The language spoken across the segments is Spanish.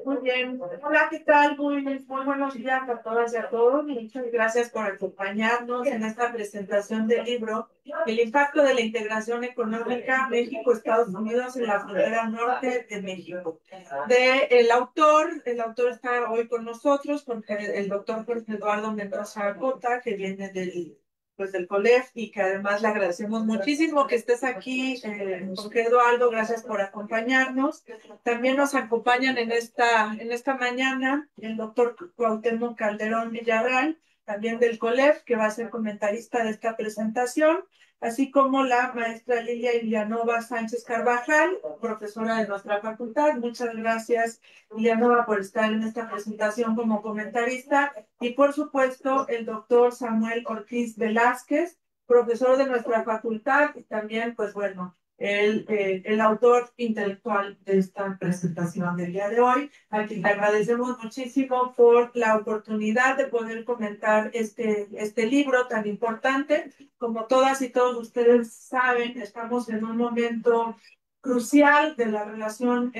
Muy bien. Hola, ¿qué tal? Muy buenos días a todas y a todos. Muchas gracias por acompañarnos en esta presentación del libro El impacto de la integración económica México-Estados Unidos en la frontera norte de México. El autor está hoy con nosotros, porque el doctor Jorge Eduardo Mendoza Cota, que viene del COLEF y que además le agradecemos muchísimo que estés aquí, Jorge Eduardo, gracias por acompañarnos. También nos acompañan en esta mañana el doctor Cuauhtémoc Calderón Villarreal, también del COLEF, que va a ser comentarista de esta presentación, así como la maestra Lilia Ilianova Sánchez Carvajal, profesora de nuestra facultad. Muchas gracias, Ilianova, por estar en esta presentación como comentarista. Y por supuesto, el doctor Samuel Ortiz Velázquez, profesor de nuestra facultad, y también, pues bueno, el autor intelectual de esta presentación del día de hoy, a quien le agradecemos muchísimo por la oportunidad de poder comentar este libro tan importante. Como todas y todos ustedes saben, estamos en un momento crucial de la relación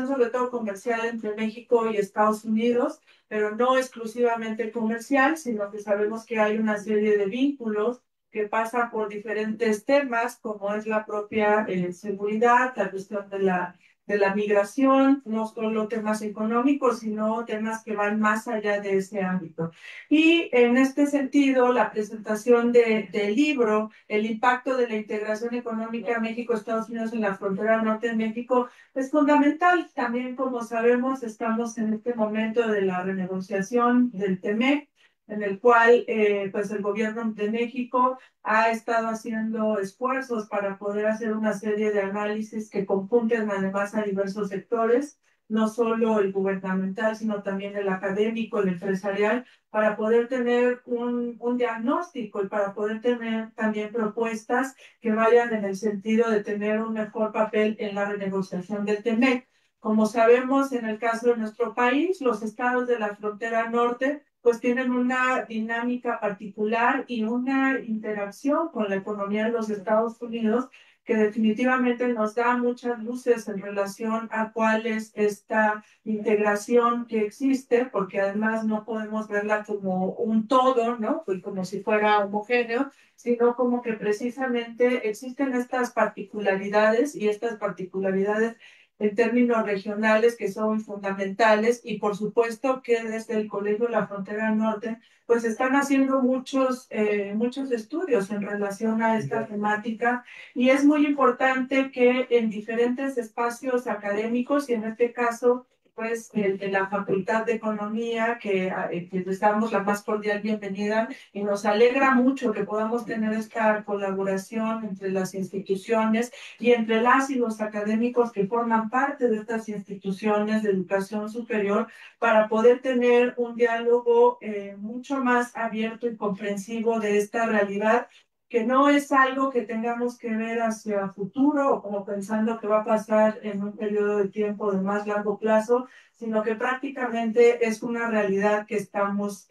sobre todo comercial entre México y Estados Unidos, pero no exclusivamente comercial, sino que sabemos que hay una serie de vínculos que pasa por diferentes temas, como es la propia seguridad, la cuestión de la migración, no solo temas económicos, sino temas que van más allá de ese ámbito. Y en este sentido, la presentación del libro, El impacto de la integración económica México-Estados Unidos en la frontera norte de México, es fundamental. También, como sabemos, estamos en este momento de la renegociación del TEMEC, en el cual pues el gobierno de México ha estado haciendo esfuerzos para poder hacer una serie de análisis que conjunten además a diversos sectores, no solo el gubernamental, sino también el académico, el empresarial, para poder tener un diagnóstico y para poder tener también propuestas que vayan en el sentido de tener un mejor papel en la renegociación del TEMEC. Como sabemos, en el caso de nuestro país, los estados de la frontera norte pues tienen una dinámica particular y una interacción con la economía de los Estados Unidos que definitivamente nos da muchas luces en relación a cuál es esta integración que existe, porque además no podemos verla como un todo, ¿no? Pues como si fuera homogéneo, sino como que precisamente existen estas particularidades y estas particularidades en términos regionales que son fundamentales y por supuesto que desde el Colegio de la Frontera Norte pues están haciendo muchos estudios en relación a esta temática y es muy importante que en diferentes espacios académicos y en este caso pues el de la Facultad de Economía que les damos la más cordial bienvenida y nos alegra mucho que podamos tener esta colaboración entre las instituciones y entre las y los académicos que forman parte de estas instituciones de educación superior para poder tener un diálogo mucho más abierto y comprensivo de esta realidad que no es algo que tengamos que ver hacia futuro o como pensando que va a pasar en un periodo de tiempo de más largo plazo, sino que prácticamente es una realidad que estamos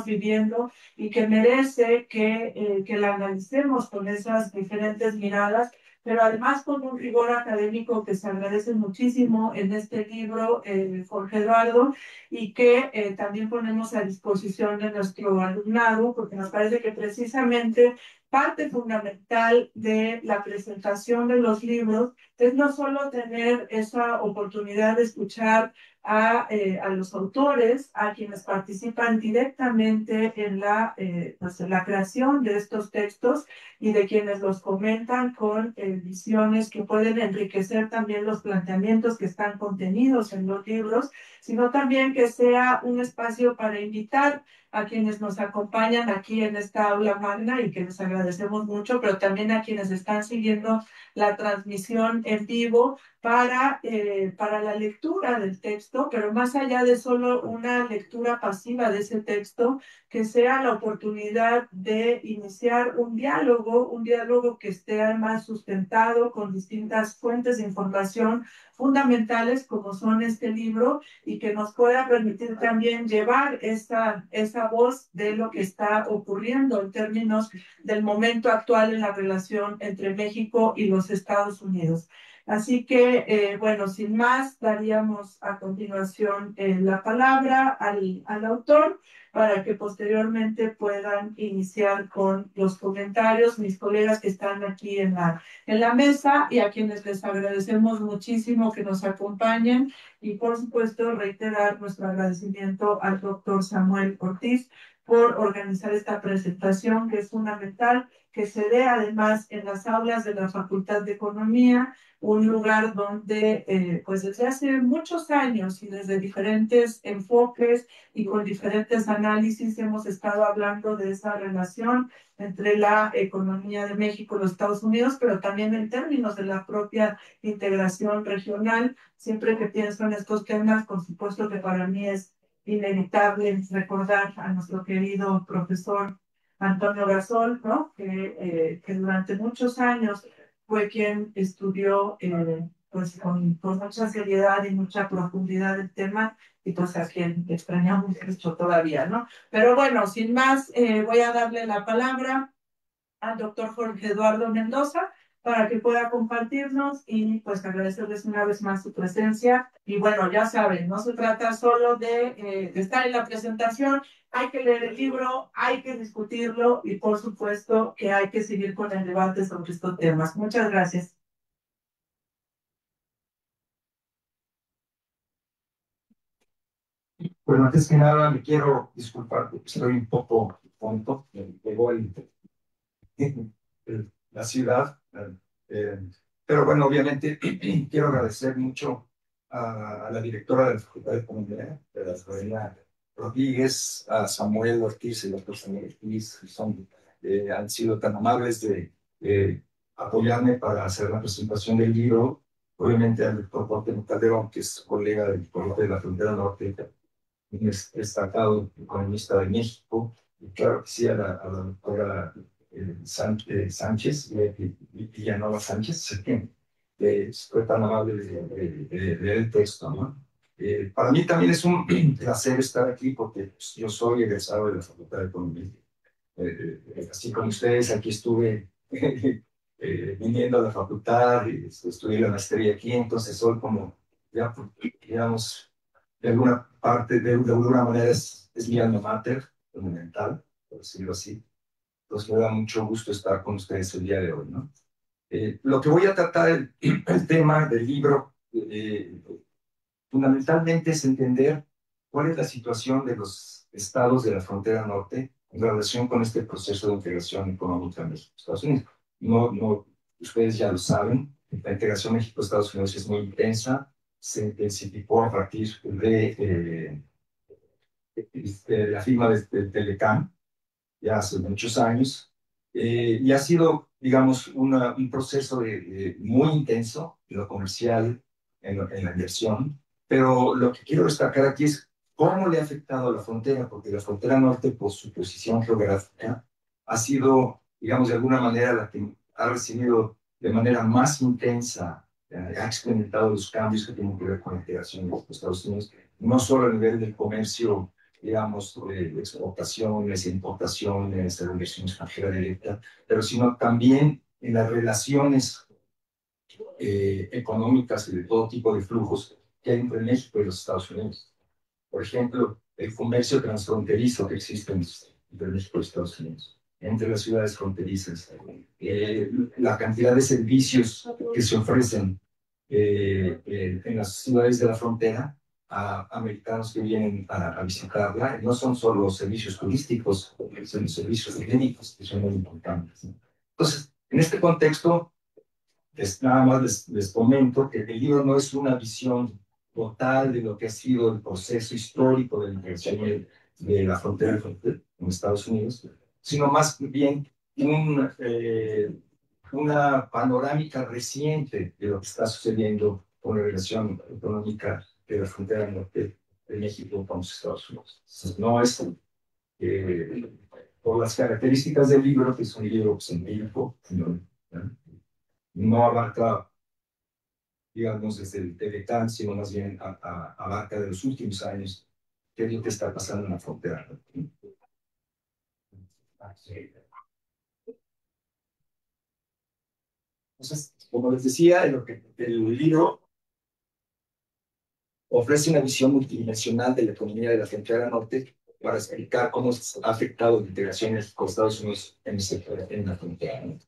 viviendo y que merece que la analicemos con esas diferentes miradas, pero además con un rigor académico que se agradece muchísimo en este libro, Jorge Eduardo, y que también ponemos a disposición de nuestro alumnado, porque nos parece que precisamente parte fundamental de la presentación de los libros es no solo tener esa oportunidad de escuchar a los autores, a quienes participan directamente en la creación de estos textos y de quienes los comentan con visiones que pueden enriquecer también los planteamientos que están contenidos en los libros, sino también que sea un espacio para invitar a quienes nos acompañan aquí en esta aula magna y que les agradecemos mucho, pero también a quienes están siguiendo la transmisión en vivo para la lectura del texto, pero más allá de solo una lectura pasiva de ese texto, que sea la oportunidad de iniciar un diálogo que esté además sustentado con distintas fuentes de información fundamentales como son este libro y que nos pueda permitir también llevar esa voz de lo que está ocurriendo en términos del momento actual en la relación entre México y los Estados Unidos. Así que, bueno, sin más, daríamos a continuación la palabra al autor para que posteriormente puedan iniciar con los comentarios mis colegas que están aquí en la mesa y a quienes les agradecemos muchísimo que nos acompañen y por supuesto reiterar nuestro agradecimiento al doctor Samuel Ortiz por organizar esta presentación que es fundamental que se dé además en las aulas de la Facultad de Economía, un lugar donde pues desde hace muchos años y desde diferentes enfoques y con diferentes análisis hemos estado hablando de esa relación entre la economía de México y los Estados Unidos, pero también en términos de la propia integración regional. Siempre que pienso en estos temas, por supuesto que para mí es inevitable recordar a nuestro querido profesor Antonio Gasol, ¿no? Que durante muchos años fue quien estudió pues con mucha seriedad y mucha profundidad el tema y pues a quien extrañamos mucho todavía, ¿no? Pero bueno, sin más, voy a darle la palabra al doctor Jorge Eduardo Mendoza para que pueda compartirnos y pues agradecerles una vez más su presencia. Y bueno, ya saben, no se trata solo de estar en la presentación, hay que leer el libro, hay que discutirlo y por supuesto que hay que seguir con el debate sobre estos temas. Muchas gracias. Bueno, antes que nada me quiero disculpar porque estoy un poco tonto. Me pegó la ciudad. eh, pero bueno, obviamente quiero agradecer mucho a la directora de la Facultad de Economía, de la Lorena Rodríguez, a Samuel Ortiz y la doctor Samuel Ortiz, que han sido tan amables de apoyarme para hacer la presentación del libro. Obviamente al doctor Jorge Calderón, que es colega del Colegio de la Frontera Norte, un destacado economista de México, y claro que sí, a la doctora Sánchez, Villanova Sánchez, que fue tan amable de leer el texto, ¿no? Para mí también es un placer estar aquí porque pues, yo soy egresado de la Facultad de Economía. Así como ustedes, aquí estuve viniendo a la facultad, y estudié la maestría aquí, entonces soy como, ya, digamos, de alguna parte, de alguna manera es mi alma mater, fundamental, por decirlo así. Entonces me da mucho gusto estar con ustedes el día de hoy, ¿no? Lo que voy a tratar, el tema del libro, fundamentalmente es entender cuál es la situación de los estados de la frontera norte en relación con este proceso de integración económica México-Estados Unidos. No, ustedes ya lo saben, la integración México-Estados Unidos es muy intensa, se intensificó a partir de la firma de Telecán, ya hace muchos años, y ha sido, digamos, un proceso muy intenso en lo comercial, en la inversión, pero lo que quiero destacar aquí es cómo le ha afectado a la frontera, porque la frontera norte, por su posición geográfica, ha sido, digamos, de alguna manera la que ha recibido de manera más intensa, ha experimentado los cambios que tienen que ver con la integración de los Estados Unidos, no solo a nivel del comercio, digamos, de exportaciones, importaciones, de la inversión extranjera directa, pero sino también en las relaciones económicas y de todo tipo de flujos que hay entre México y los Estados Unidos. Por ejemplo, el comercio transfronterizo que existe entre México y Estados Unidos, entre las ciudades fronterizas, la cantidad de servicios que se ofrecen en las ciudades de la frontera a americanos que vienen a visitarla. No son solo servicios turísticos, son servicios técnicos que son muy importantes, ¿no? Entonces, en este contexto, nada más les comento que el libro no es una visión total de lo que ha sido el proceso histórico de la integración de la frontera con Estados Unidos, sino más bien una panorámica reciente de lo que está sucediendo con la relación económica de la frontera norte de México con los Estados Unidos. Entonces, no es por las características del libro, que es un libro científico, no abarca, digamos, desde el Teletán, sino más bien abarca de los últimos años qué es lo que está pasando en la frontera, ¿no? Entonces, Como les decía, el libro ofrece una visión multidimensional de la economía de la frontera norte para explicar cómo ha afectado la integración con Estados Unidos en la frontera norte.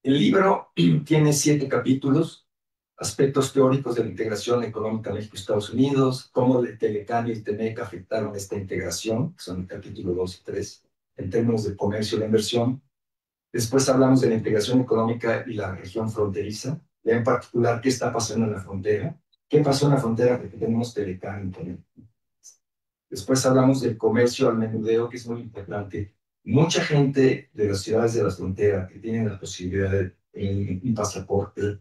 El libro tiene 7 capítulos: aspectos teóricos de la integración económica México-Estados Unidos, cómo el Telecán y el TEMEC afectaron esta integración, que son el capítulo 2 y 3, en términos de comercio y la inversión. Después hablamos de la integración económica y la región fronteriza, y en particular qué está pasando en la frontera, qué pasó en la frontera porque tenemos Telecán y TEMEC. Después hablamos del comercio al menudeo, que es muy importante. Mucha gente de las ciudades de la frontera que tienen la posibilidad de un pasaporte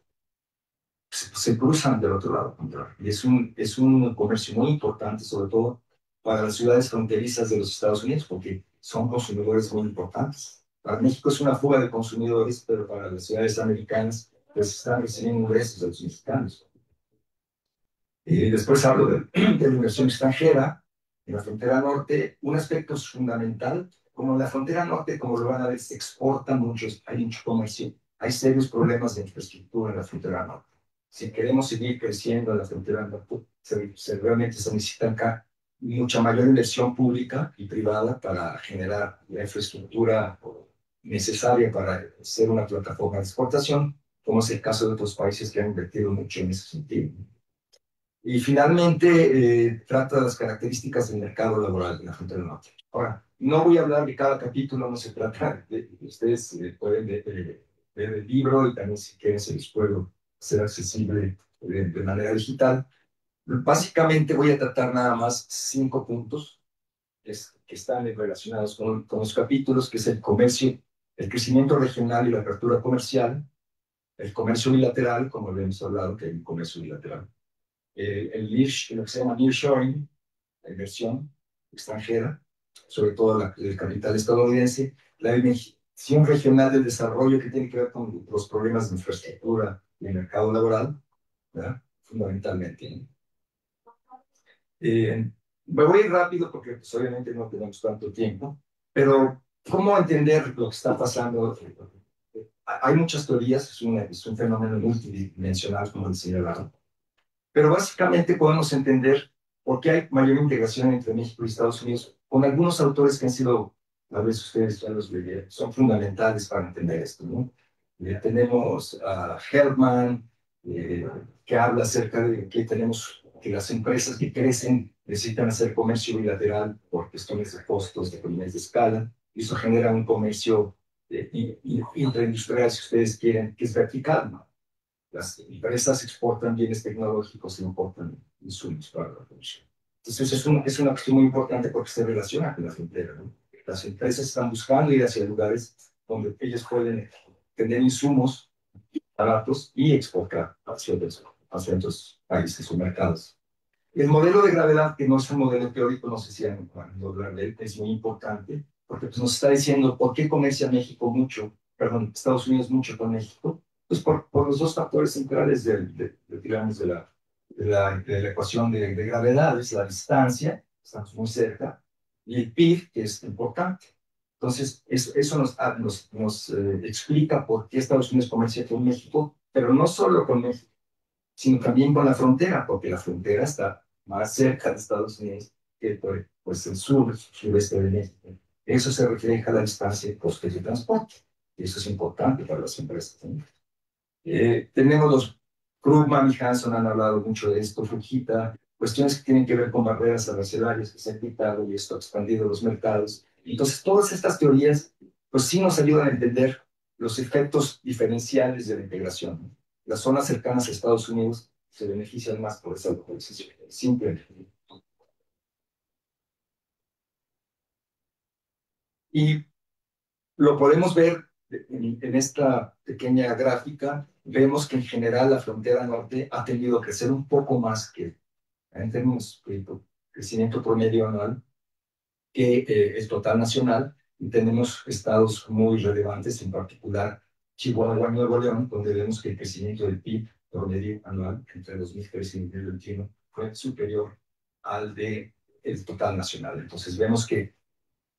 se cruzan del otro lado. Y es un comercio muy importante, sobre todo para las ciudades fronterizas de los Estados Unidos, porque son consumidores muy importantes. Para México es una fuga de consumidores, pero para las ciudades americanas, pues están recibiendo ingresos de los mexicanos. Después hablo de la inversión extranjera en la frontera norte. Un aspecto es fundamental, como en la frontera norte, como lo van a ver, se exporta mucho, hay mucho comercio, hay serios problemas de infraestructura en la frontera norte. Si queremos seguir creciendo en la frontera norte, realmente se necesita acá mucha mayor inversión pública y privada para generar la infraestructura necesaria para ser una plataforma de exportación, como es el caso de otros países que han invertido mucho en ese sentido. Y finalmente, trata las características del mercado laboral de la frontera norte. Ahora, no voy a hablar de cada capítulo, no se trata de, ustedes pueden ver el libro y también si quieren se los puedo hacer accesible de manera digital. Básicamente voy a tratar nada más 5 puntos que están relacionados con los capítulos, que es el comercio, el crecimiento regional y la apertura comercial, el comercio bilateral, como habíamos hablado, que hay un comercio bilateral, lo que se llama nearshoring, la inversión extranjera, sobre todo el capital estadounidense, la dimensión regional del desarrollo que tiene que ver con los problemas de infraestructura y el mercado laboral, ¿verdad? Fundamentalmente, ¿no? Me voy a ir rápido porque pues, obviamente no tenemos tanto tiempo, pero ¿cómo entender lo que está pasando? Hay muchas teorías, es un fenómeno multidimensional, como decía Lara. Pero básicamente podemos entender por qué hay mayor integración entre México y Estados Unidos con algunos autores que han sido, a veces ustedes ya los leyeron, son fundamentales para entender esto, ¿no? Tenemos a Hellman, que habla acerca de que tenemos que las empresas que crecen necesitan hacer comercio bilateral por cuestiones de costos, de economías de escala, y eso genera un comercio intraindustrial, si ustedes quieren, que es vertical, ¿no? Las empresas exportan bienes tecnológicos e importan insumos para la producción. Entonces es una cuestión muy importante porque se relaciona con la frontera, ¿no? Las empresas están buscando ir hacia lugares donde ellos pueden tener insumos baratos y exportar hacia otros países o mercados. El modelo de gravedad, que no es un modelo teórico, no sé si han hablar de él, es muy importante porque pues, nos está diciendo por qué comercia México mucho, perdón, Estados Unidos mucho con México, pues por los 2 factores centrales digamos, de la ecuación de gravedad, es la distancia, estamos muy cerca, y el PIB, que es importante. Entonces, eso nos explica por qué Estados Unidos comercia con México, pero no solo con México, sino también con la frontera, porque la frontera está más cerca de Estados Unidos que pues, el sureste de México. Eso se refleja a la distancia de costes de transporte. Y eso es importante para las empresas también. Tenemos los Krugman y Hanson han hablado mucho de esto, Fujita, cuestiones que tienen que ver con barreras arancelarias que se han quitado y esto ha expandido los mercados. Entonces, todas estas teorías, pues sí nos ayudan a entender los efectos diferenciales de la integración. Las zonas cercanas a Estados Unidos se benefician más por esa localización. Simplemente. Y lo podemos ver en esta pequeña gráfica. Vemos que en general la frontera norte ha tendido a crecer un poco más que en términos de crecimiento promedio anual que el total nacional. Y tenemos estados muy relevantes, en particular Chihuahua y Nuevo León, donde vemos que el crecimiento del PIB promedio anual entre 2013 y 2021 fue superior al de el total nacional. Entonces vemos que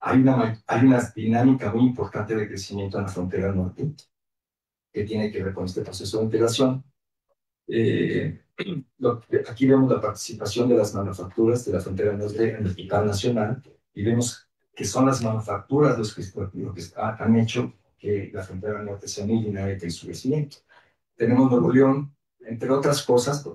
hay una dinámica muy importante de crecimiento en la frontera norte. que tiene que ver con este proceso de integración. Aquí vemos la participación de las manufacturas de la frontera norte en el total nacional y vemos que son las manufacturas los que han hecho que la frontera norte sea muy dinámica en su crecimiento. Tenemos Nuevo León, entre otras cosas,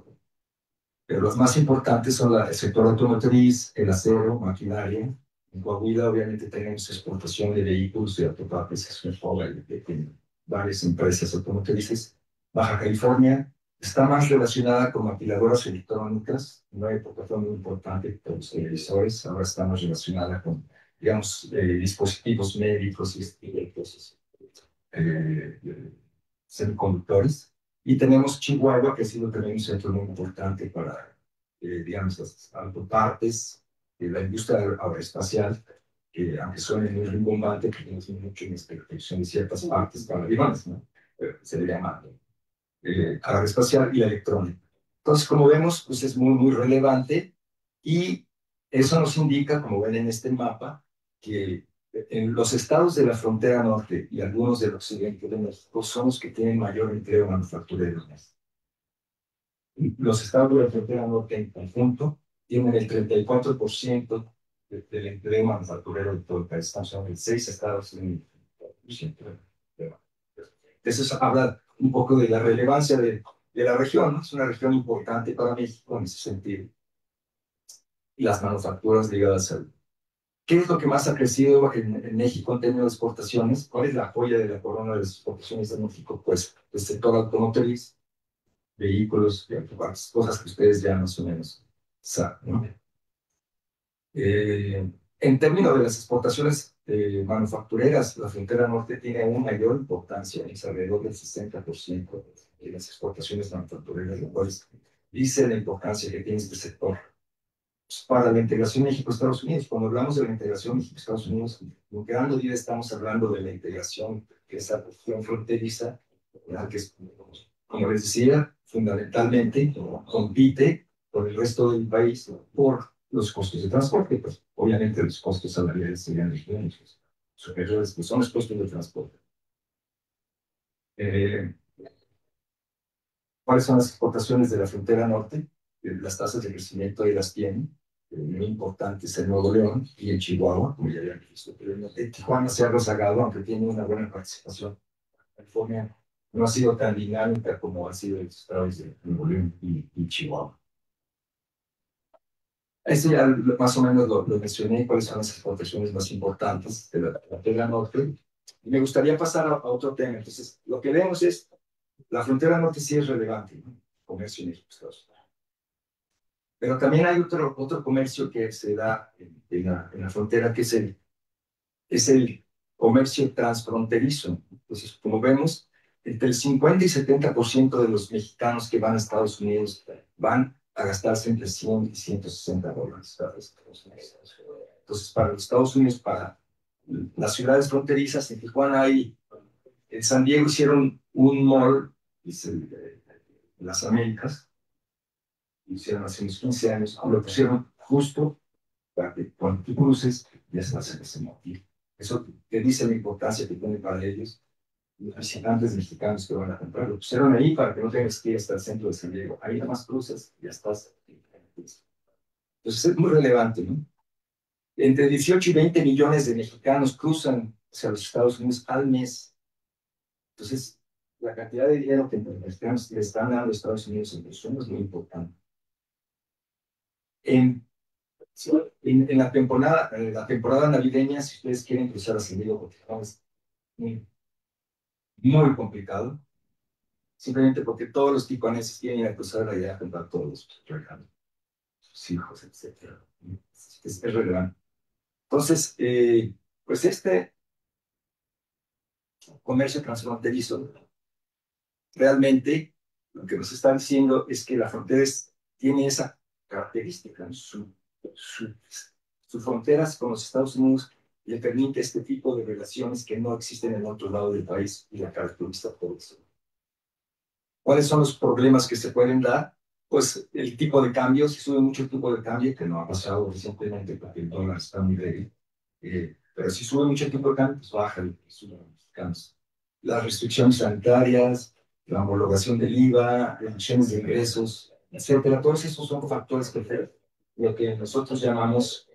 pero los más importantes son el sector automotriz, el acero, maquinaria. En Coahuila, obviamente, tenemos exportación de vehículos y autopartes, es un polo de varias empresas automotrices. Baja California está más relacionada con maquiladoras electrónicas. En una época fue muy importante con los televisores, ahora está más relacionada con, digamos, dispositivos médicos y cosas, semiconductores. Y tenemos Chihuahua, que ha sido también un centro muy importante para, digamos, las autopartes, la industria aeroespacial, que aunque suene muy rimbombante, que tenemos mucho en esta producción de ciertas partes para aviones, ¿no? Se le llama aeroespacial y la electrónica. Entonces, como vemos, pues es muy, muy relevante y eso nos indica, como ven en este mapa, que en los estados de la frontera norte y algunos del occidente de México son los que tienen mayor empleo manufacturero. Los estados de la frontera norte en conjunto tienen el 34% del empleo manufacturero de todo el país. Estamos hablando de 6 estados en el 34%. Entonces habla un poco de la relevancia de la región, ¿no? Es una región importante para México en ese sentido. Y las manufacturas ligadas al... ¿Qué es lo que más ha crecido en México en términos de exportaciones? ¿Cuál es la joya de la corona de las exportaciones de México? Pues el sector automotriz, vehículos, cosas que ustedes ya más o menos saben, ¿no? En términos de las exportaciones manufactureras, la frontera norte tiene una mayor importancia, es alrededor del 60% de las exportaciones manufactureras, lo cual dice la importancia que tiene este sector. Pues, para la integración México-Estados Unidos, cuando hablamos de la integración México-Estados Unidos, en gran medida estamos hablando de la integración, que es la cuestión fronteriza, que es, como les decía, fundamentalmente compite con el resto del país por los costos de transporte, pues obviamente los costos salariales serían los superiores, que son los costos de transporte. Eh, ¿Cuáles son las exportaciones de la frontera norte? Las tasas de crecimiento ahí las tienen, muy importantes en Nuevo León y en Chihuahua, como ya habían visto. Pero en Tijuana se ha rezagado, aunque tiene una buena participación. California no ha sido tan dinámica como ha sido en los estados de Nuevo León y Chihuahua. Esto ya más o menos lo mencioné, cuáles son las exportaciones más importantes de la frontera norte. Y me gustaría pasar a otro tema. Entonces, lo que vemos es, la frontera norte sí es relevante, ¿no? Comercio en México-Estados Unidos. Pero también hay otro comercio que se da en la frontera, que es el comercio transfronterizo. Entonces, como vemos, entre el 50 y 70% de los mexicanos que van a Estados Unidos van a gastarse entre 100 y $160. Entonces, para los Estados Unidos, para las ciudades fronterizas, en Tijuana hay, en San Diego hicieron un mall, es las Américas, hicieron hace unos 15 años, lo pusieron justo para que cuando tú cruces ya estás en ese motivo. Eso te dice la importancia que tiene para ellos los visitantes mexicanos que van a comprar. Lo pusieron ahí para que no tengas que ir hasta el centro de San Diego. Ahí nada más cruzas y ya estás. Entonces es muy relevante, ¿no? Entre 18 y 20 millones de mexicanos cruzan hacia los Estados Unidos al mes. Entonces, la cantidad de dinero que los mexicanos le están dando a Estados Unidos en consumo es muy importante. En la temporada navideña, si ustedes quieren cruzar a San Diego, porque es muy, muy complicado, simplemente porque todos los tijuaneses quieren ir a cruzar allá a comprar todos los regalos, sus hijos, etcétera. Es relevante. Entonces, pues este comercio transfronterizo, realmente lo que nos está diciendo es que la frontera tiene esa característica, ¿no? Sus fronteras con los Estados Unidos le permite este tipo de relaciones que no existen en otro lado del país y la caracteriza por eso. ¿Cuáles son los problemas que se pueden dar? Pues el tipo de cambio, si sube mucho el tipo de cambio, que no ha pasado recientemente porque el dólar está muy débil, pero si sube mucho el tipo de cambio, pues baja el precio de los mexicanos. las restricciones sanitarias, la homologación del IVA, reducciones de ingresos, etcétera. Todos esos son factores que afectan lo que nosotros llamamos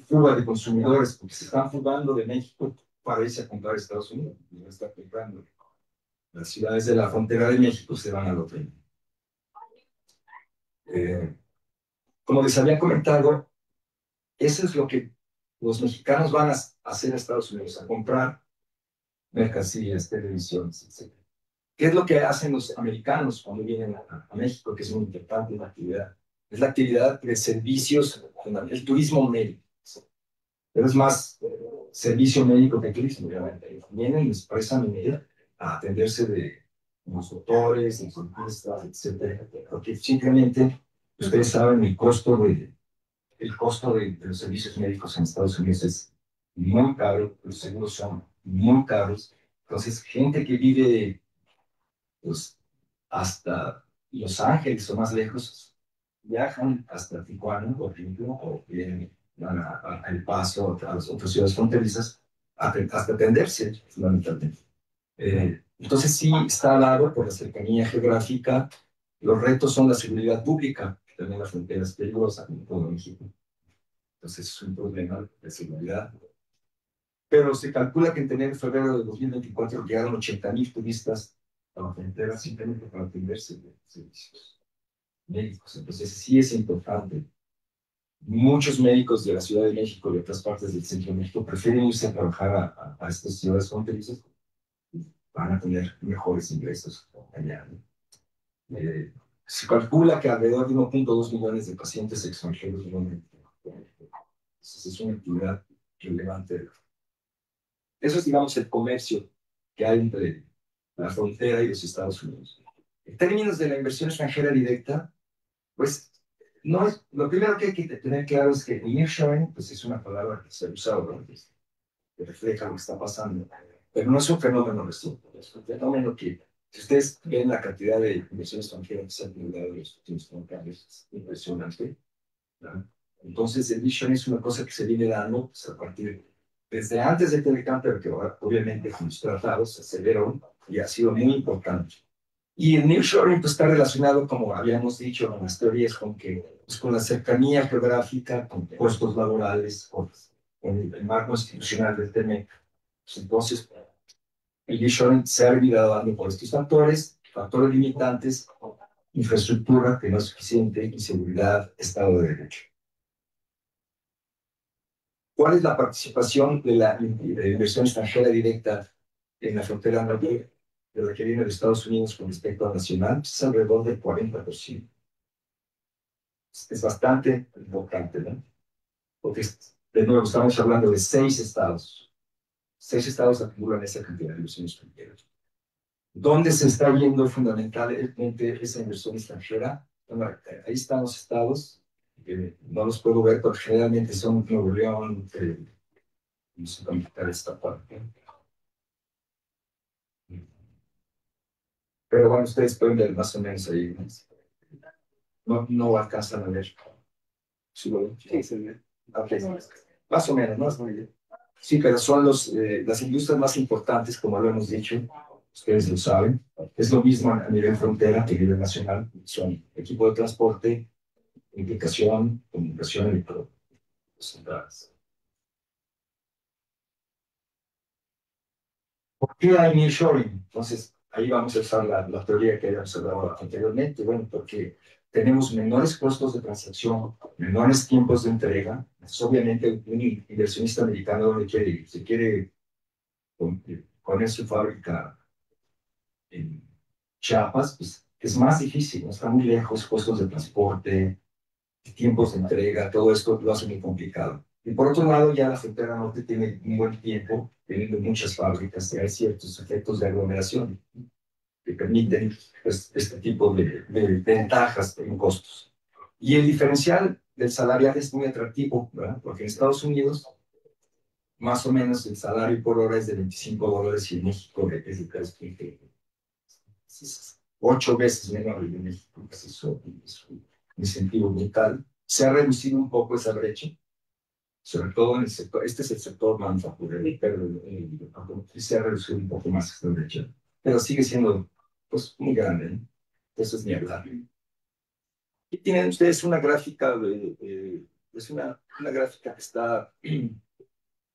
fuga de consumidores, porque se están fugando de México para irse a comprar a Estados Unidos. Y no están comprando. Las ciudades de la frontera de México se van al otro. Eh, como les había comentado, eso es lo que los mexicanos van a hacer a Estados Unidos, a comprar mercancías, televisiones, etcétera. ¿Qué es lo que hacen los americanos cuando vienen a México? Que es muy importante la actividad. Es la actividad de servicios, el turismo médico. Pero es más servicio médico que turismo, obviamente. Vienen y les prestan dinero a atenderse de los doctores, de dentistas, etcétera. Porque simplemente, ustedes saben, el costo de los servicios médicos en Estados Unidos es muy caro, los seguros son muy caros. Entonces, gente que vive pues, hasta Los Ángeles o más lejos, viajan hasta Tijuana, por ejemplo, o vienen a El Paso, a las otras ciudades fronterizas, hasta atenderse, fundamentalmente. Entonces, sí está dado por la cercanía geográfica. Los retos son la seguridad pública, también la frontera es peligrosa, como todo México. Entonces, es un problema de seguridad. Pero se calcula que en enero y febrero de 2024 llegaron 80,000 turistas a la frontera simplemente para atenderse de servicios médicos. Entonces, sí es importante. Muchos médicos de la Ciudad de México y de otras partes del centro de México prefieren irse a trabajar a estas ciudades fronterizas. Van a tener mejores ingresos allá, ¿no? Se calcula que alrededor de 1.2 millones de pacientes extranjeros viven. Entonces, es una actividad relevante. Eso es, digamos, el comercio que hay entre la frontera y los Estados Unidos. En términos de la inversión extranjera directa, pues no es, lo primero que hay que tener claro es que nearshoring, pues es una palabra que se ha usado, ¿no? Que refleja lo que está pasando, pero no es un fenómeno reciente, es un fenómeno que, si ustedes ven la cantidad de inversión extranjera que se ha acumulado en los últimos 30 años, es impresionante, ¿no? Entonces, el nearshoring es una cosa que se viene dando pues, a partir desde antes de Telecom, pero que obviamente con los tratados se aceleró y ha sido muy importante. Y el nearshoring pues, está relacionado, como habíamos dicho en las teorías, con, que, pues, con la cercanía geográfica, con costos laborales, con el marco institucional del TMEC. Pues, entonces, el nearshoring se ha venido dando por estos factores limitantes, infraestructura que no es suficiente, inseguridad, Estado de Derecho. ¿Cuál es la participación de inversión extranjera directa en la frontera norte de la que viene de Estados Unidos con respecto a nacional? Es alrededor del 40%. Es bastante importante, ¿no? Porque, de nuevo, estamos hablando de 6 estados. 6 estados acumulan esa cantidad de inversión extranjera. ¿Dónde se está yendo fundamentalmente esa inversión extranjera? Bueno, ahí están los estados. No los puedo ver, pero generalmente son Nuevo León, no sé cómo quitar esta parte. Pero bueno, ustedes pueden ver más o menos ahí. No alcanzan a ver. ¿Sí lo ven? Sí, se ve. Okay. Más o menos, ¿no? Es muy bien. Sí, pero son las industrias más importantes, como lo hemos dicho, ustedes lo saben. Es lo mismo a nivel frontera que a nivel nacional. Son equipo de transporte, implicación, comunicación electrónica. ¿Por qué hay nearshoring? Entonces, ahí vamos a usar la teoría que habíamos hablado anteriormente. Bueno, porque tenemos menores costos de transacción, menores tiempos de entrega. Pues, obviamente, un inversionista americano donde se quiere poner su fábrica en Chiapas, pues es más difícil, ¿no? Está muy lejos, costos de transporte, tiempos de entrega, todo esto lo hace muy complicado. Y por otro lado, ya la frontera norte tiene un buen tiempo, teniendo muchas fábricas, y hay ciertos efectos de aglomeración que permiten pues, este tipo de ventajas en costos. Y el diferencial del salarial es muy atractivo, ¿verdad? Porque en Estados Unidos, más o menos el salario por hora es de $25 y en México es de 3.20. Es 8 veces menor en México. Es un incentivo brutal. Se ha reducido un poco esa brecha, sobre todo en el sector, este es el sector manufacturero, pero automotriz se ha reducido un poco más esta brecha, pero sigue siendo pues muy grande, ¿no? Eso es ni hablar. Y tienen ustedes una gráfica, es una gráfica que está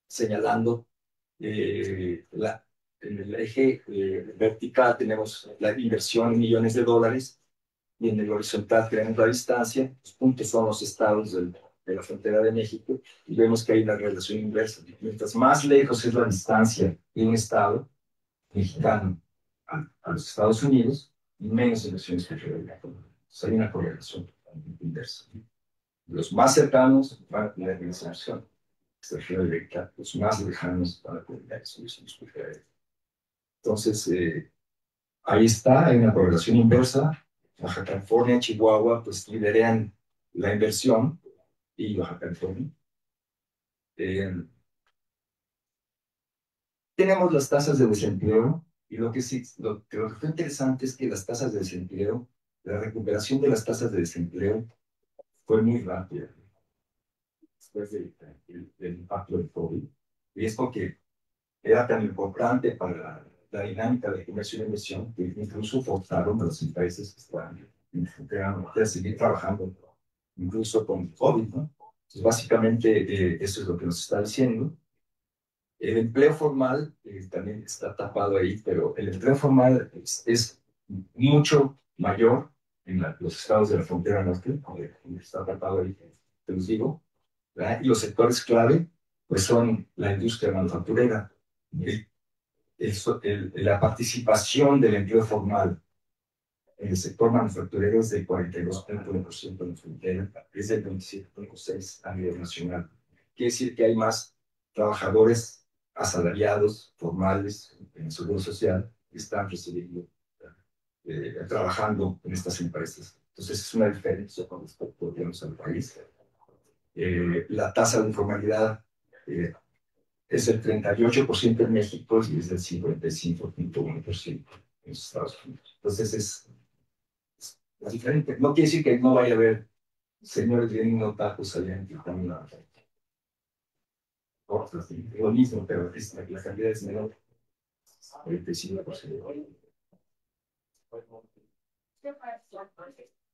señalando en el eje vertical tenemos la inversión en millones de dólares y en el horizontal tenemos la distancia. Los puntos son los estados de la frontera de México y vemos que hay una relación inversa. Mientras más lejos es la distancia de un estado mexicano a los Estados Unidos, menos inversiones se realizan. Entonces hay una correlación inversa. Los más cercanos van a tener menos inversión. Se refiere a los más lejanos van a tener soluciones preferentes. Entonces, ahí está, hay una correlación inversa. Baja California, Chihuahua, pues lideran la inversión y Baja California. Tenemos las tasas de desempleo y lo que fue interesante es que las tasas de desempleo, la recuperación de las tasas de desempleo fue muy rápida después del impacto del COVID. Y es porque era tan importante para la dinámica de comercio y inversión que incluso forzaron a los países que estaban a seguir trabajando, incluso con COVID, ¿no? Entonces, básicamente, eso es lo que nos está diciendo. El empleo formal también está tapado ahí, pero el empleo formal es mucho mayor en los estados de la frontera norte, donde está tapado ahí, te los digo, ¿verdad? Y los sectores clave, pues son la industria manufacturera, la participación del empleo formal en el sector manufacturero es del 42,1% en la frontera, es del 27,6% a nivel nacional. Quiere decir que hay más trabajadores asalariados, formales, en el seguro social, que están recibiendo, trabajando en estas empresas. Entonces es una diferencia con respecto, digamos, al país. La tasa de informalidad es el 38% en México y es el 55,1% en los Estados Unidos. Entonces es diferente. No quiere decir que no vaya a haber señores vendiendo tacos allá en Tijuana. Lo mismo, pero la cantidad es menor. 45%.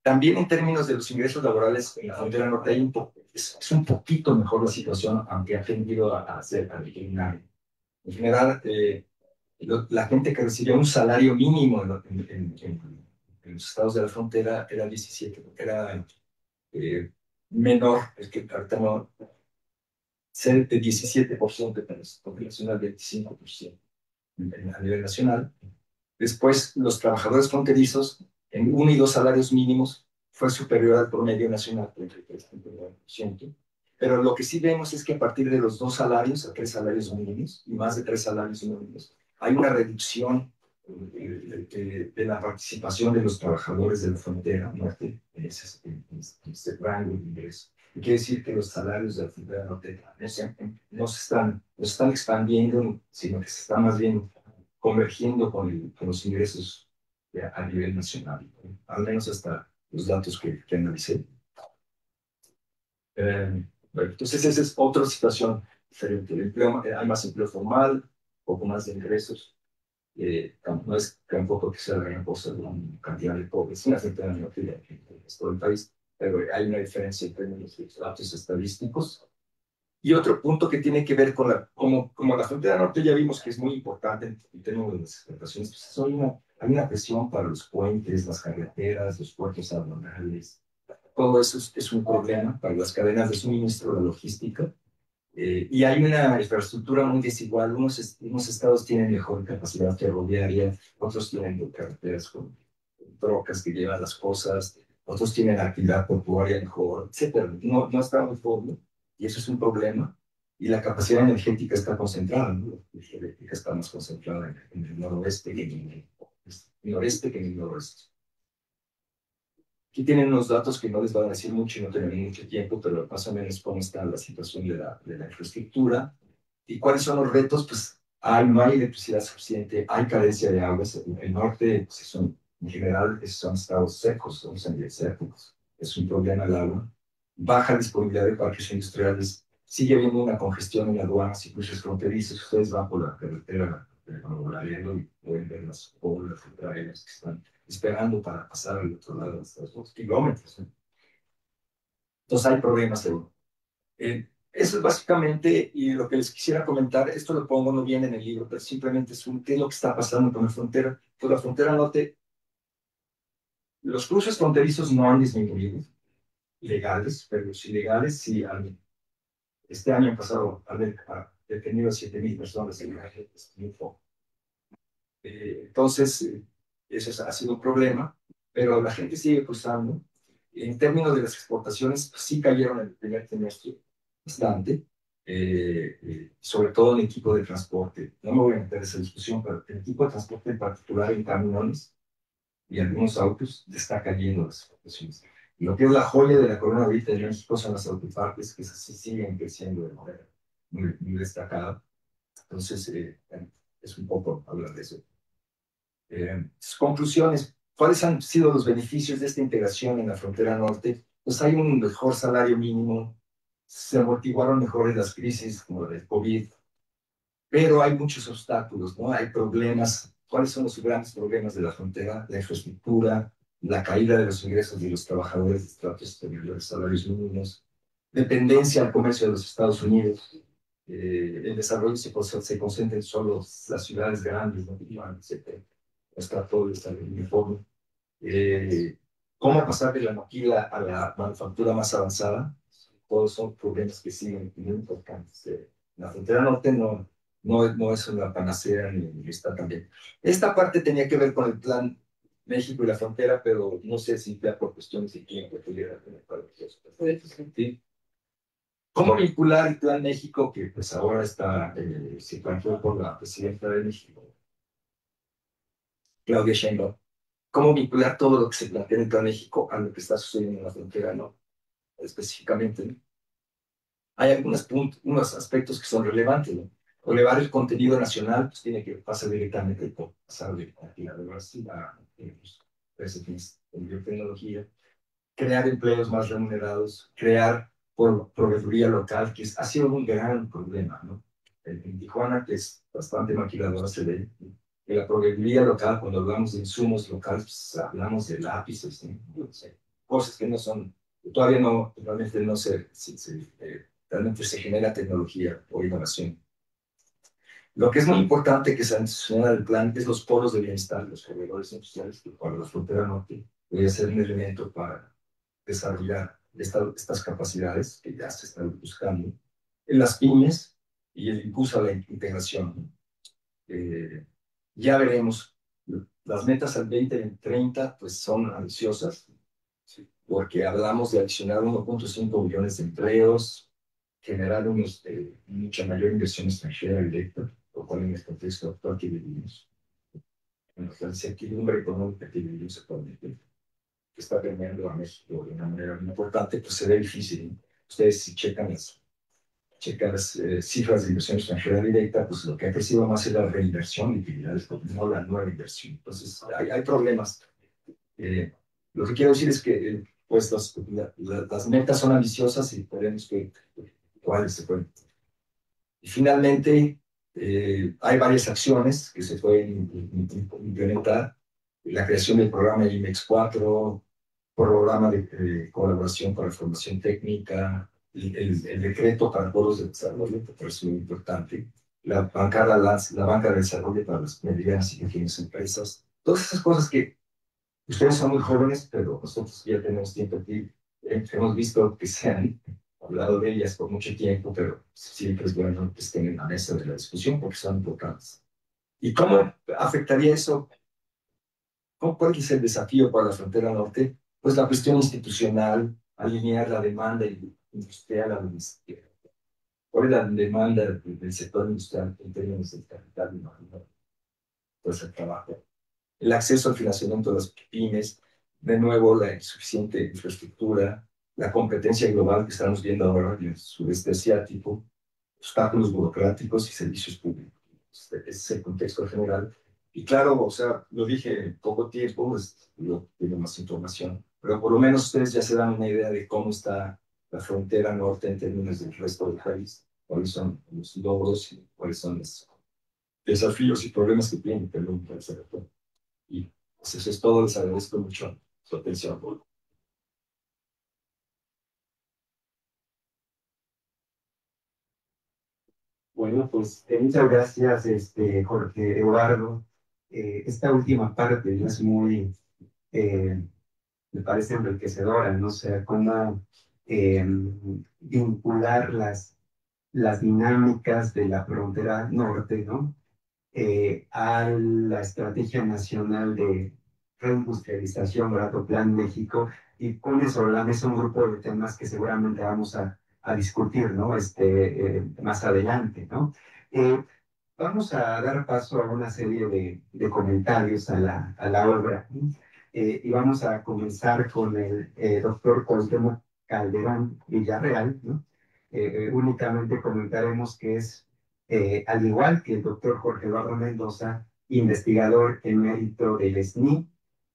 También en términos de los ingresos laborales en la frontera norte hay es un poquito mejor la situación, aunque ha tendido a declinar. En general, la gente que recibía un salario mínimo en los estados de la frontera era 17, era menor, es que ahorita no, ser de 17% con relación al 25% a nivel nacional. Después, los trabajadores fronterizos en uno y dos salarios mínimos fue superior al promedio nacional, 33,9%. Pero lo que sí vemos es que a partir de los 2 salarios a 3 salarios mínimos y más de 3 salarios mínimos, hay una reducción de la participación de los trabajadores de la frontera norte en ese rango de ingresos. Quiere decir que los salarios de la frontera norte no se están expandiendo, sino que se están más bien convergiendo con los ingresos a nivel nacional, ¿no? Al menos hasta los datos que analicé. Bueno, entonces esa es otra situación diferente. Hay más empleo formal, poco más de ingresos. No es tampoco que sea la gran cosa de la cantidad de pobres, una cierta mayoría en todo el país, pero hay una diferencia en términos de datos estadísticos. Y otro punto que tiene que ver con como la frontera norte ya vimos que es muy importante en términos de las exportaciones, pues hay una presión para los puentes, las carreteras, los puertos aduanales. Todo eso es un problema para las cadenas de suministro, la logística. Y hay una infraestructura muy desigual. Unos estados tienen mejor capacidad ferroviaria, otros tienen carreteras con trocas que llevan las cosas, otros tienen actividad portuaria mejor, etcétera. No está uniforme y eso es un problema. Y la capacidad energética está concentrada, ¿no? La energética está más concentrada en el noroeste que en el noreste que en el noroeste. Aquí tienen unos datos que no les van a decir mucho y no tenemos mucho tiempo, pero más o menos cómo está la situación de la infraestructura y cuáles son los retos. Pues no hay electricidad suficiente, hay carencia de aguas. El norte, pues, en general, son estados secos, son semidesérticos. Es un problema el agua. Baja disponibilidad de parques industriales sigue habiendo una congestión en aduanas y cruces fronterizos. Ustedes van por la carretera de Nuevo Laredo y pueden ver las colas de trailers que están esperando para pasar al otro lado, hasta los 2 kilómetros, ¿no? Entonces hay problemas ahí. Eso es básicamente, y lo que les quisiera comentar, esto lo pongo no bien en el libro, pero simplemente es qué es lo que está pasando con la frontera. Pues la frontera norte, los cruces fronterizos no han disminuido, legales, pero los ilegales sí han. Este año han pasado, han detenido a 7.000 personas en viaje, es muy poco. Entonces, ha sido un problema, pero la gente sigue cruzando. En términos de las exportaciones, pues, sí cayeron en el primer trimestre bastante, sobre todo en equipo de transporte. No me voy a meter en esa discusión, pero el equipo de transporte en particular en camiones y algunos autos está cayendo las exportaciones. Y lo que es la joya de la corona ahorita en México son las autopartes, que sí siguen creciendo de manera muy destacada. Entonces, es un poco hablar de eso. Conclusiones. ¿Cuáles han sido los beneficios de esta integración en la frontera norte? Pues hay un mejor salario mínimo, se amortiguaron mejores las crisis como la del COVID, pero hay muchos obstáculos, ¿no? Hay problemas. ¿Cuáles son los grandes problemas de la frontera? La infraestructura, la caída de los ingresos de los trabajadores de estratos superiores, salarios mínimos, dependencia al comercio de los Estados Unidos. El desarrollo se concentra en solo las ciudades grandes, ¿no? Etcétera. Está todo está uniforme. Eh, ¿Cómo pasar de la maquila a la manufactura más avanzada? Todos son problemas que siguen muy importantes. La frontera norte no es una panacea ni está tan bien. Esta parte tenía que ver con el plan México y la frontera, pero no sé si ya por cuestiones de tiempo pudiera tener para eso. ¿Sí? ¿Cómo vincular el plan México, que pues ahora se planteó por la presidenta de México, Claudia Sheinbaum? ¿Cómo vincular todo lo que se plantea en el plan México a lo que está sucediendo en la frontera, ¿no? Específicamente, ¿no? Hay unos aspectos que son relevantes, ¿no? Elevar el contenido nacional, pues tiene que pasar directamente por pasar de aquí a la universidad, en biotecnología, crear empleos más remunerados, crear por proveeduría local, ha sido un gran problema, ¿no? En Tijuana, que es bastante maquiladora, se ve, ¿no? Que la proveeduría local, cuando hablamos de insumos locales, pues, hablamos de lápices, ¿no? No sé, cosas que no son, todavía no, realmente no realmente se genera tecnología o innovación. Lo que es muy importante que se menciona el plan es los polos de bienestar, los corredores industriales, que para la frontera norte debe ser un elemento para desarrollar estas capacidades que ya se están buscando en las pymes y el impulso a la integración, ¿no? Ya veremos. Las metas al 2030 pues son ambiciosas, ¿sí? Porque hablamos de adicionar 1.5 millones de empleos, generar mucha mayor inversión extranjera directa, lo cual en el contexto actual que vivimos, en la incertidumbre económica que vivimos actualmente, que está permeando a México de una manera muy importante, pues se ve difícil, ¿no? Ustedes si checan las cifras de inversión extranjera directa, pues lo que ha crecido más es la reinversión de utilidades, no la nueva inversión. Entonces, hay problemas. Eh, lo que quiero decir es que pues las metas son ambiciosas y podemos ver cuáles se pueden. Y finalmente, hay varias acciones que se pueden implementar. La creación del programa IMEX 4, programa de colaboración para formación técnica, el decreto para todos de desarrollo, que es muy importante, la banca de desarrollo para las medianas y pequeñas empresas, todas esas cosas que ustedes son muy jóvenes, pero nosotros ya tenemos tiempo aquí, hemos visto que se han hablado de ellas por mucho tiempo, pero siempre es bueno que estén en la mesa de la discusión porque son importantes. ¿Y cómo afectaría eso? ¿Cuál es el desafío para la frontera norte? Pues la cuestión institucional, alinear la demanda industrial a la necesidad. ¿Cuál es la demanda del sector industrial en términos de capital humano? Pues el trabajo. El acceso al financiamiento de las pymes, de nuevo la insuficiente infraestructura, la competencia global que estamos viendo ahora en el sudeste asiático, obstáculos burocráticos y servicios públicos. Este es el contexto general. Y claro, o sea, lo dije en poco tiempo, pues, yo tengo más información, pero por lo menos ustedes ya se dan una idea de cómo está la frontera norte en términos del resto del país, cuáles son los logros y cuáles son los desafíos y problemas que tiene Perú para ese retorno. Y pues eso es todo, les agradezco mucho su atención. Bueno, pues muchas gracias, Jorge Eduardo. Esta última parte ¿no? es muy, eh, me parece enriquecedora, ¿no? O sea, cómo vincular las dinámicas de la frontera norte, ¿no? A la Estrategia Nacional de Reindustrialización, ¿verdad? Plan México, y pone sobre la mesa un grupo de temas que seguramente vamos a discutir, ¿no? Más adelante, ¿no? Eh, Vamos a dar paso a una serie de comentarios a la obra, ¿no? Y vamos a comenzar con el doctor Cuauhtémoc Calderón Villarreal, ¿no? Únicamente comentaremos que es al igual que el doctor Jorge Eduardo Mendoza, investigador emérito del SNI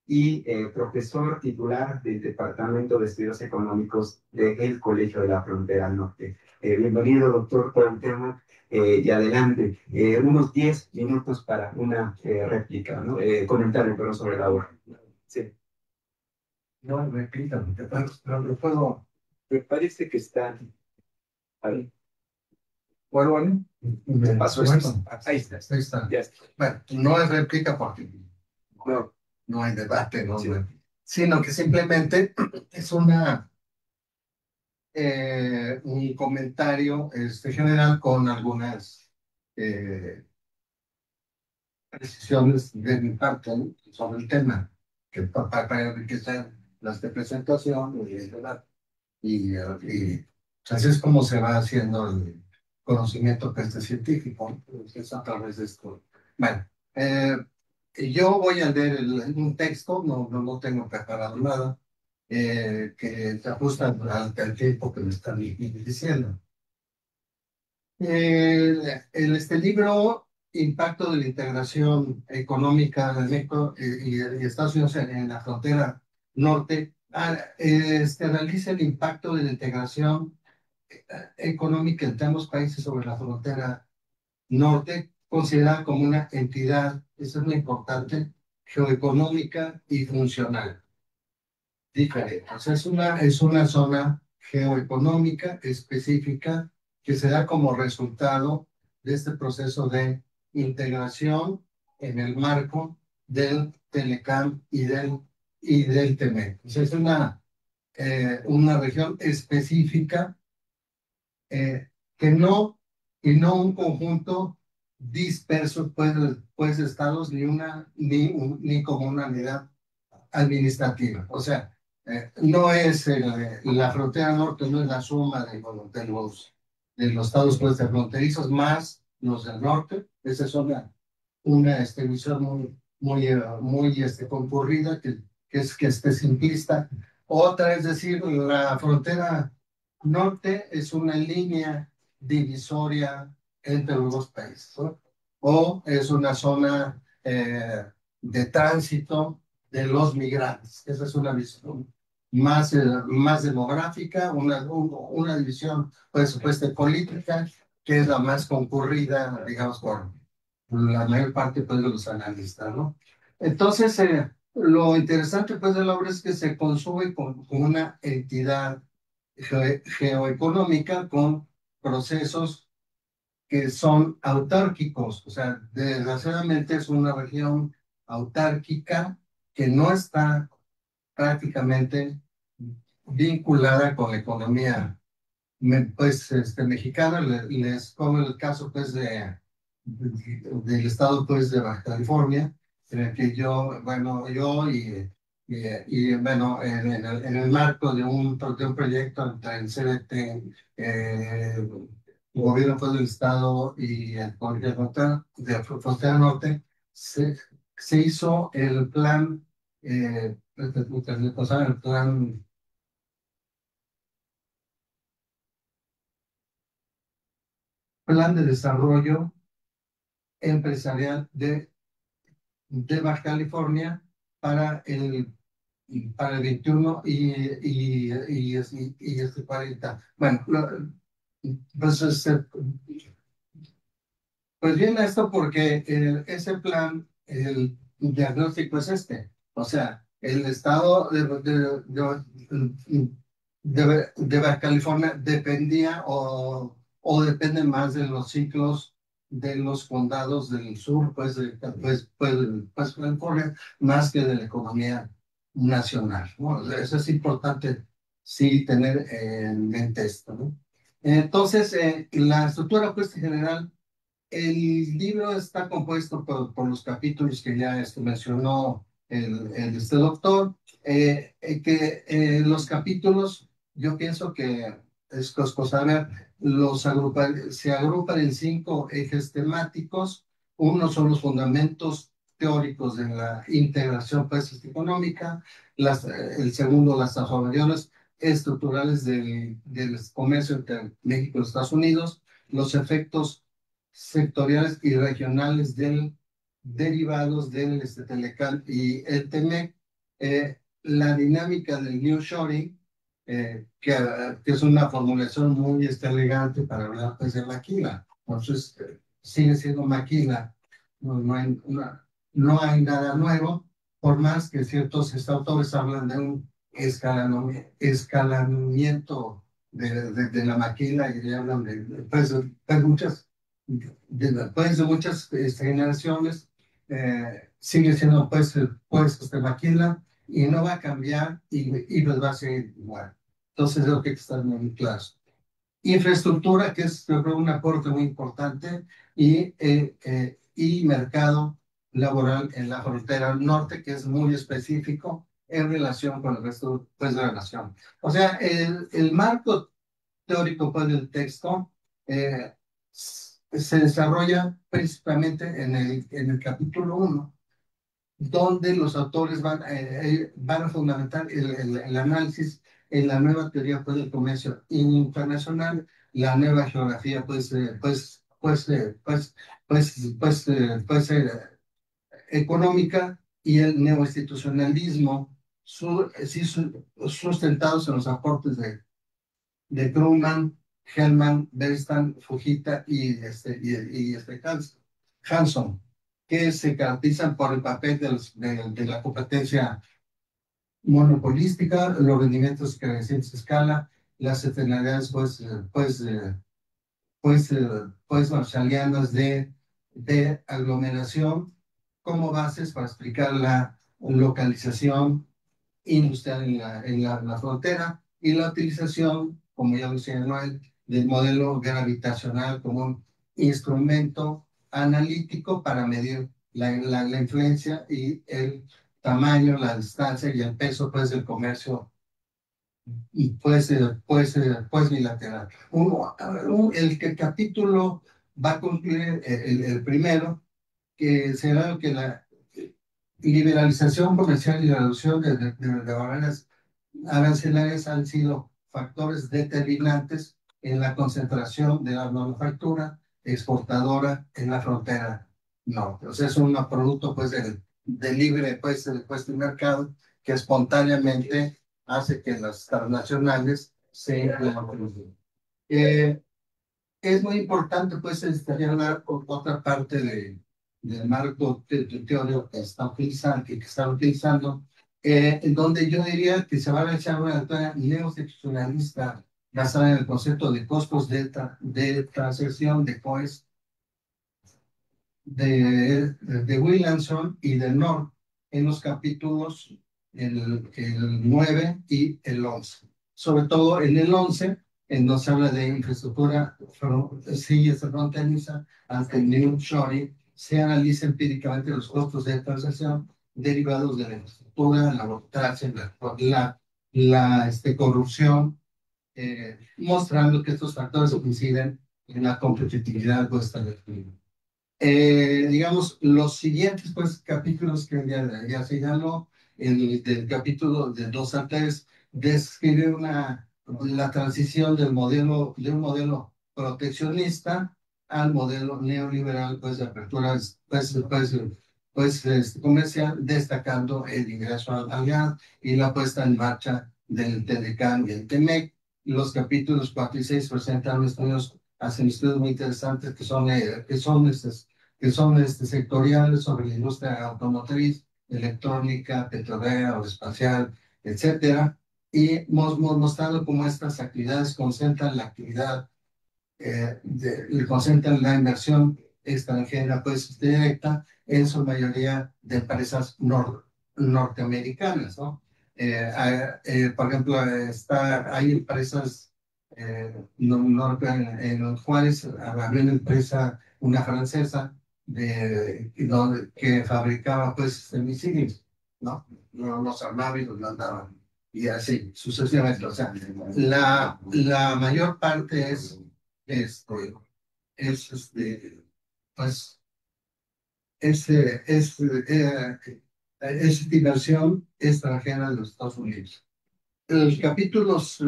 y profesor titular del Departamento de Estudios Económicos del Colegio de la Frontera Norte. Bienvenido, doctor Cuauhtémoc, y adelante. Unos 10 minutos para una réplica, ¿no? Comentario, pero sobre la obra. Sí. No, réplica, no lo puedo. Me parece que está ahí. Bueno, me pasó esto. Ahí está. Ahí está. Ya está. Bueno, no es réplica porque No, no hay debate, ¿no? sí. Sino que simplemente es un comentario general con algunas precisiones de mi parte, ¿no? Sobre el tema, que para enriquecer las de presentación y el debate. Y así es como se va haciendo el conocimiento científico, ¿no? Es a través de esto. Bueno, yo voy a leer un texto, no tengo preparado nada, que se ajusta al tiempo que me están diciendo. Este libro, Impacto de la Integración Económica de México y Estados Unidos en la frontera norte, analiza el impacto de la integración económica entre ambos países sobre la frontera norte, considerada como una entidad, eso es muy importante, geoeconómica y funcional. Diferente. O sea, es una zona geoeconómica específica que se da como resultado de este proceso de integración en el marco del Telecam y del TEMEC. O sea, es una región específica que no, y no un conjunto disperso pues, de estados ni como una unidad administrativa. O sea, no es la frontera norte, no es la suma de los estados pues, fronterizos más los del norte. Esa es una visión muy concurrida que es simplista. Otra, es decir, la frontera norte es una línea divisoria entre los dos países, ¿no? O es una zona de tránsito de los migrantes. Esa es una visión más demográfica, una división pues, de política, que es la más concurrida, digamos, por la mayor parte pues, de los analistas, ¿no? Entonces, lo interesante pues, de la obra es que se consume con una entidad geoeconómica con procesos que son autárquicos, o sea, desgraciadamente es una región autárquica que no está prácticamente vinculada con la economía mexicana. Les pongo el caso pues del estado pues de Baja California, en el que yo bueno, en el marco de un proyecto entre el CBT, el gobierno pues, del estado y el Colegio de Frontera Norte, se hizo el plan, el plan de desarrollo empresarial de Baja California para para el 21 y este 40. Bueno, pues, pues bien esto porque ese plan, el diagnóstico es este. O sea, el estado de Baja California dependía o depende más de los ciclos de los condados del sur, pues California, más que de la economía nacional, ¿no? Eso es importante, sí, tener en mente esto, ¿no? Entonces, la estructura, pues, en general, el libro está compuesto por los capítulos que ya mencionó este doctor, los capítulos, yo pienso que es cosa de ver, se agrupan en 5 ejes temáticos. Uno son los fundamentos teóricos de la integración pues, económica, el segundo, las transformaciones estructurales del comercio entre México y Estados Unidos, los efectos sectoriales y regionales derivados del Telecal y el TEMEC, la dinámica del nearshoring, que es una formulación muy elegante para hablar pues, de maquila. Entonces, sigue siendo maquila, no hay nada nuevo, por más que ciertos autores hablan de un escalamiento de la maquila y hablan pues, después de muchas generaciones, sigue siendo pues maquila y no va a cambiar y pues va a ser igual. Entonces, creo que hay que estar muy claro. Infraestructura, que es yo creo, un aporte muy importante, y mercado laboral en la frontera norte, que es muy específico en relación con el resto pues, de la nación. O sea, el marco teórico pues, del texto se desarrolla principalmente en el capítulo 1, donde los autores van a fundamentar el análisis en la nueva teoría pues, del comercio internacional, la nueva geografía económica y el neoinstitucionalismo sustentados en los aportes de Krugman, Hellman, Bernstein, Fujita y Hanson, que se caracterizan por el papel de la competencia monopolística, los rendimientos crecientes a escala, las externalidades marshallianas de aglomeración como bases para explicar la localización industrial en la frontera y la utilización, como ya lo señaló él, del modelo gravitacional como un instrumento analítico para medir la influencia y el tamaño, la distancia y el peso pues, del comercio y pues bilateral. El capítulo va a concluir el primero, que será que la liberalización comercial y la reducción de barreras arancelarias han sido factores determinantes en la concentración de la manufactura exportadora en la frontera norte. O sea, es un producto pues, de libre de mercado que espontáneamente hace que las transnacionales se implementen. Es muy importante, pues, hablar con otra parte del marco teórico que están utilizando, en donde yo diría que se va a realizar una lectura neoexcepcionalista basada en el concepto de costos de transacción de COES de Williamson y de North en los capítulos el 9 y el 11. Sobre todo en el 11, en donde se habla de infraestructura fronteriza ante el nearshoring, se analiza empíricamente los costos de transacción derivados de la infraestructura, la burocracia, la corrupción, mostrando que estos factores inciden en la competitividad vuestra del clima. Digamos, los siguientes pues, capítulos que ya señaló, del capítulo de 2 a 3, describe la transición de un modelo proteccionista al modelo neoliberal, pues de apertura pues, comercial, destacando el ingreso al gas y la puesta en marcha del TEDECAN y el TEMEC. Los capítulos 4 y 6 presentan estudios, hacen estudios muy interesantes que son sectoriales sobre la industria automotriz, electrónica, petrolera o espacial, etcétera, y mostrando cómo estas actividades concentran la actividad, concentran la inversión extranjera, pues directa, en su mayoría de empresas norteamericanas, ¿no? Por ejemplo, hay empresas, en Juárez había una empresa, una francesa, que fabricaba pues misiles, ¿no? Los armaba y los mandaban, y así sucesivamente. O sea, la mayor parte este, pues, es inversión extranjera de los Estados Unidos. Los capítulos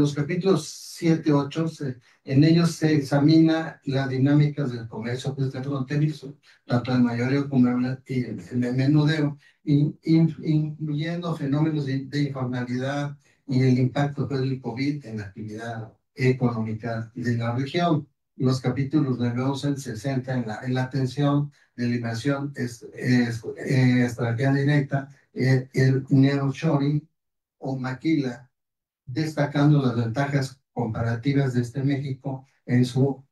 7 8, en ellos se examina las dinámicas del comercio desde fronterizo, tanto el mayoreo como el menudeo, incluyendo fenómenos de informalidad y el impacto pues, del COVID en la actividad económica de la región. Los capítulos de 11 se centran en la atención de la inversión extranjera directa, el nearshoring o maquila, destacando las ventajas comparativas de México en su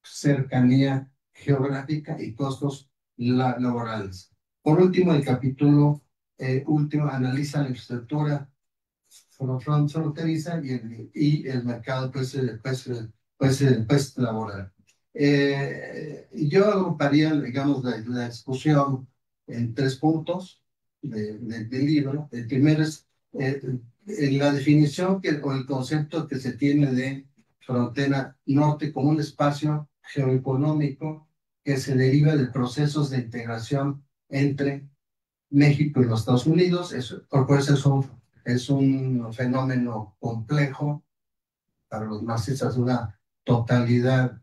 cercanía geográfica y costos laborales. Por último, el capítulo último analiza la infraestructura fronteriza y el mercado laboral. Yo agruparía, digamos, la discusión en 3 puntos del libro. El primero es la definición o el concepto que se tiene de frontera norte como un espacio geoeconómico que se deriva de procesos de integración entre México y los Estados Unidos. Por eso es un fenómeno complejo para los marxistas, una totalidad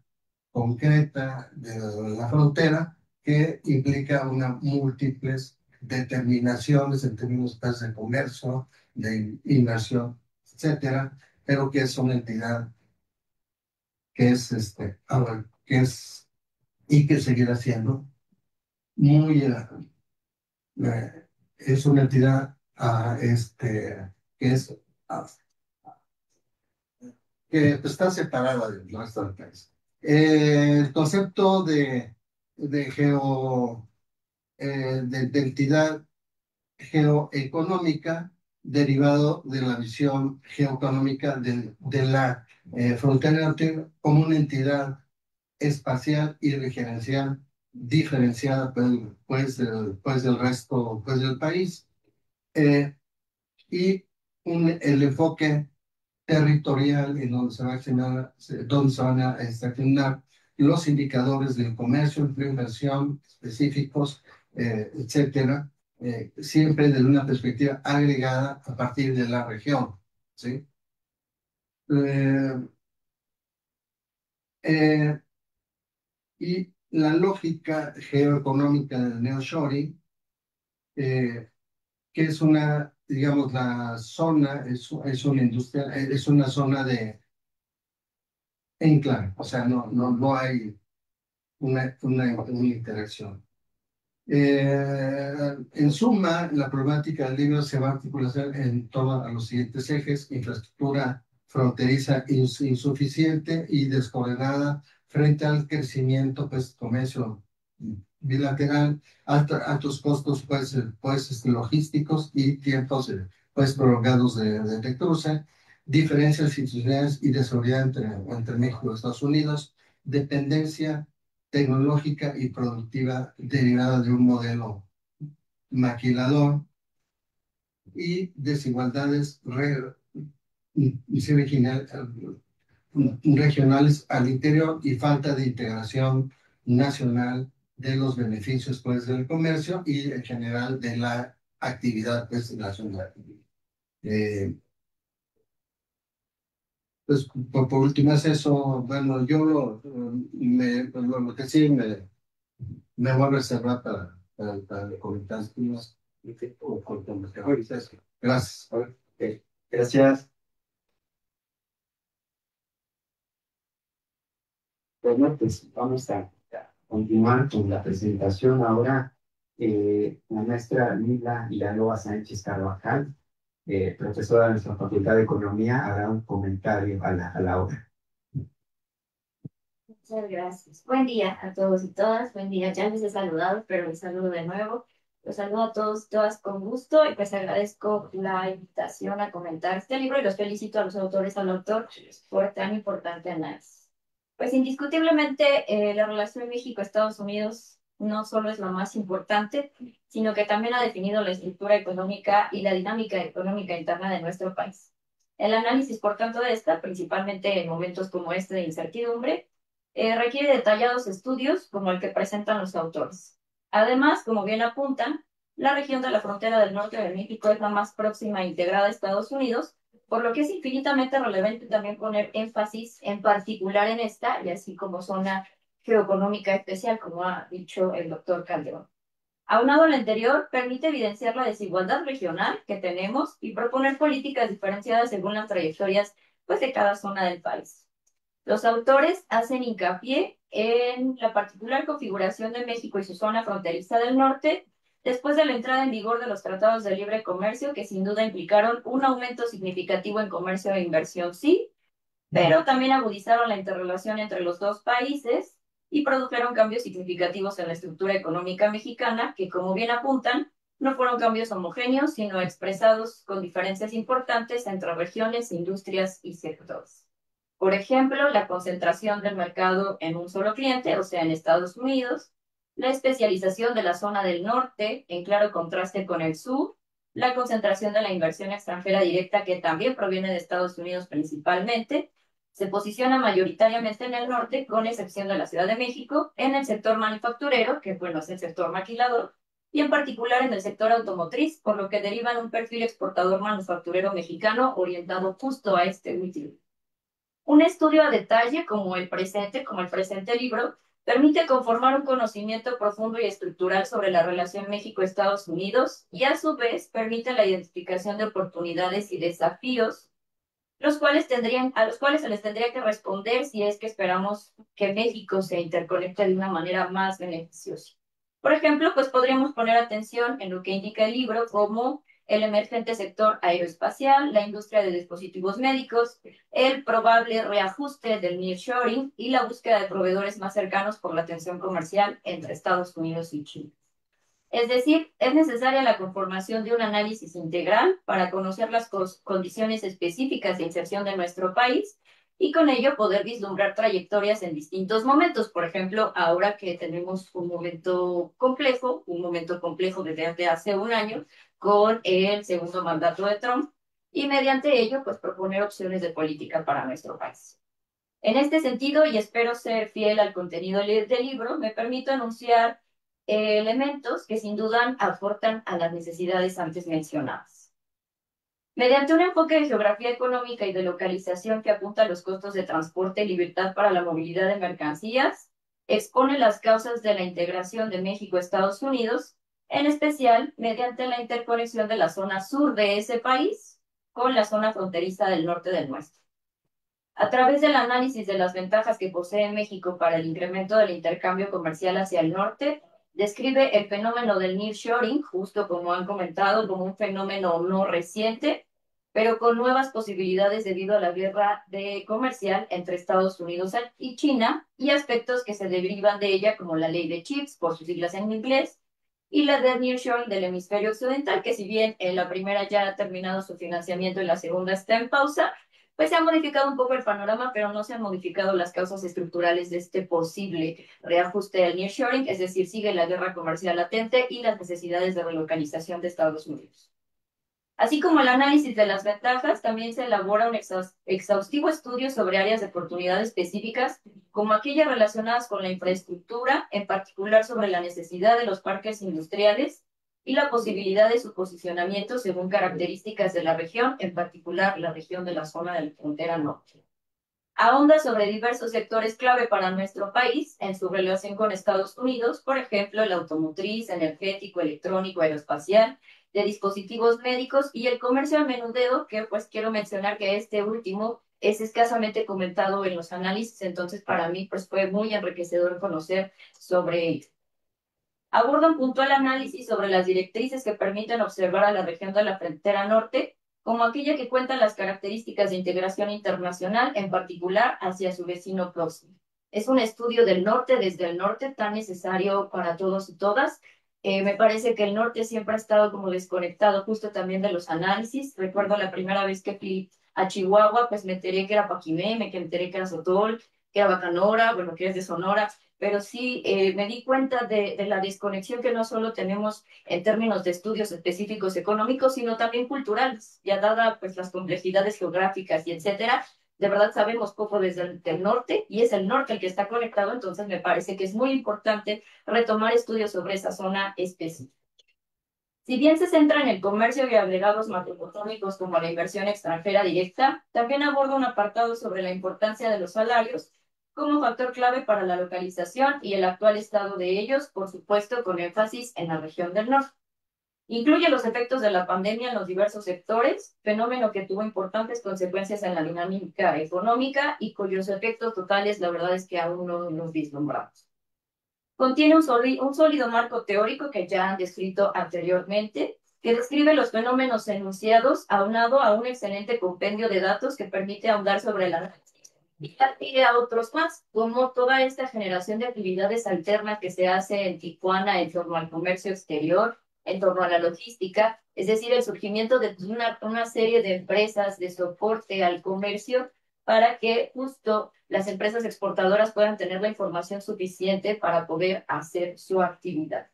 concreta de la frontera que implica múltiples determinaciones en términos pues, de comercio, de inversión, etcétera, pero que es una entidad que es, que es y que seguirá siendo muy, es una entidad que es ah, que está separada del resto del país. El concepto de geo, de entidad geoeconómica derivado de la visión geoeconómica de la frontera norte como una entidad espacial y regerencial diferenciada del resto del país, y el enfoque territorial en donde se va a donde se van a asignar los indicadores del comercio, empleo, inversión específicos, etcétera, siempre desde una perspectiva agregada a partir de la región, ¿sí? Eh, eh, y la lógica geoeconómica del nearshoring, que es digamos, la zona, es una industria, es una zona de enclave, o sea, no hay una interacción. En suma, la problemática del libro se va a articular en torno a los siguientes ejes: infraestructura fronteriza insuficiente y descoordinada frente al crecimiento, pues, comercio bilateral, altos costos, logísticos y tiempos, pues, prolongados de cruce, diferencias institucionales y de seguridad entre México y Estados Unidos, dependencia tecnológica y productiva derivada de un modelo maquilador y desigualdades regionales al interior y falta de integración nacional de los beneficios pues, del comercio y en general de la actividad pues, nacional. Pues por último es eso. Bueno, yo lo que sí me voy a reservar para comentar temas o comentarios. Gracias. Ok, gracias. Bueno, pues vamos a continuar con la presentación ahora. La maestra Lila Villalobos Sánchez Carvajal, profesora de nuestra Facultad de Economía, hará un comentario a la hora. Muchas gracias. Buen día a todos y todas. Buen día. Ya les he saludado, pero les saludo de nuevo. Los saludo a todos y todas con gusto y pues agradezco la invitación a comentar este libro y los felicito a los autores, al autor, por tan importante análisis. Pues indiscutiblemente la relación México-Estados Unidos no solo es la más importante, sino que también ha definido la estructura económica y la dinámica económica interna de nuestro país. El análisis, por tanto, de esta, principalmente en momentos como este de incertidumbre, requiere detallados estudios como el que presentan los autores. Además, como bien apuntan, la región de la frontera del norte de México es la más próxima e integrada a Estados Unidos, por lo que es infinitamente relevante también poner énfasis en particular en esta, y así como zona geoeconómica especial, como ha dicho el doctor Calderón. Aunado al anterior, permite evidenciar la desigualdad regional que tenemos y proponer políticas diferenciadas según las trayectorias pues, de cada zona del país. Los autores hacen hincapié en la particular configuración de México y su zona fronteriza del norte, después de la entrada en vigor de los tratados de libre comercio, que sin duda implicaron un aumento significativo en comercio e inversión, sí, pero también agudizaron la interrelación entre los dos países y produjeron cambios significativos en la estructura económica mexicana, que, como bien apuntan, no fueron cambios homogéneos, sino expresados con diferencias importantes entre regiones, industrias y sectores. Por ejemplo, la concentración del mercado en un solo cliente, o sea, en Estados Unidos, la especialización de la zona del norte, en claro contraste con el sur, la concentración de la inversión extranjera directa, que también proviene de Estados Unidos principalmente, se posiciona mayoritariamente en el norte, con excepción de la Ciudad de México, en el sector manufacturero, que bueno, es el sector maquilador, y en particular en el sector automotriz, por lo que derivan un perfil exportador manufacturero mexicano orientado justo a este último. Un estudio a detalle como el presente libro, permite conformar un conocimiento profundo y estructural sobre la relación México-Estados Unidos y a su vez permite la identificación de oportunidades y desafíos, a los cuales se les tendría que responder si es que esperamos que México se interconecte de una manera más beneficiosa. Por ejemplo, pues podríamos poner atención en lo que indica el libro como el emergente sector aeroespacial, la industria de dispositivos médicos, el probable reajuste del nearshoring y la búsqueda de proveedores más cercanos por la tensión comercial entre Estados Unidos y China. Es decir, es necesaria la conformación de un análisis integral para conocer las condiciones específicas de inserción de nuestro país y con ello poder vislumbrar trayectorias en distintos momentos. Por ejemplo, ahora que tenemos un momento complejo desde hace un año con el segundo mandato de Trump y mediante ello, pues proponer opciones de política para nuestro país. En este sentido, y espero ser fiel al contenido del libro, me permito anunciar elementos que sin duda aportan a las necesidades antes mencionadas. Mediante un enfoque de geografía económica y de localización que apunta a los costos de transporte y libertad para la movilidad de mercancías, expone las causas de la integración de México a Estados Unidos, en especial mediante la interconexión de la zona sur de ese país con la zona fronteriza del norte del nuestro. A través del análisis de las ventajas que posee México para el incremento del intercambio comercial hacia el norte, describe el fenómeno del nearshoring, justo como han comentado, como un fenómeno no reciente, pero con nuevas posibilidades debido a la guerra comercial entre Estados Unidos y China y aspectos que se derivan de ella, como la ley de chips, por sus siglas en inglés, y la de nearshoring del hemisferio occidental, que si bien en la primera ya ha terminado su financiamiento y la segunda está en pausa, pues se ha modificado un poco el panorama, pero no se han modificado las causas estructurales de este posible reajuste del nearshoring, es decir, sigue la guerra comercial latente y las necesidades de relocalización de Estados Unidos. Así como el análisis de las ventajas, también se elabora un exhaustivo estudio sobre áreas de oportunidad específicas, como aquellas relacionadas con la infraestructura, en particular sobre la necesidad de los parques industriales y la posibilidad de su posicionamiento según características de la región, en particular la región de la zona de la frontera norte. Ahonda sobre diversos sectores clave para nuestro país en su relación con Estados Unidos, por ejemplo, el automotriz, energético, electrónico, aeroespacial, de dispositivos médicos y el comercio al menudeo, que pues quiero mencionar que este último es escasamente comentado en los análisis, entonces para mí pues fue muy enriquecedor conocer sobre ello. Aborda un puntual análisis sobre las directrices que permiten observar a la región de la frontera norte como aquella que cuenta las características de integración internacional, en particular hacia su vecino próximo. Es un estudio del norte desde el norte tan necesario para todos y todas. Me parece que el norte siempre ha estado como desconectado justo también de los análisis. Recuerdo la primera vez que fui a Chihuahua, pues me enteré que era Paquimé, que me enteré que era Sotol, que era Bacanora, bueno, que es de Sonora, pero sí me di cuenta de la desconexión que no solo tenemos en términos de estudios específicos económicos, sino también culturales, ya dada pues las complejidades geográficas y etcétera. De verdad sabemos poco desde el norte y es el norte el que está conectado, entonces me parece que es muy importante retomar estudios sobre esa zona específica. Si bien se centra en el comercio y agregados macroeconómicos como la inversión extranjera directa, también aborda un apartado sobre la importancia de los salarios como factor clave para la localización y el actual estado de ellos, por supuesto, con énfasis en la región del norte. Incluye los efectos de la pandemia en los diversos sectores, fenómeno que tuvo importantes consecuencias en la dinámica económica y cuyos efectos totales, la verdad es que aún no los vislumbramos. Contiene un sólido marco teórico que ya han descrito anteriormente, que describe los fenómenos enunciados, aunado a un excelente compendio de datos que permite ahondar sobre la y a otros más, como toda esta generación de actividades alternas que se hace en Tijuana en torno al comercio exterior, en torno a la logística, es decir, el surgimiento de una serie de empresas de soporte al comercio para que justo las empresas exportadoras puedan tener la información suficiente para poder hacer su actividad.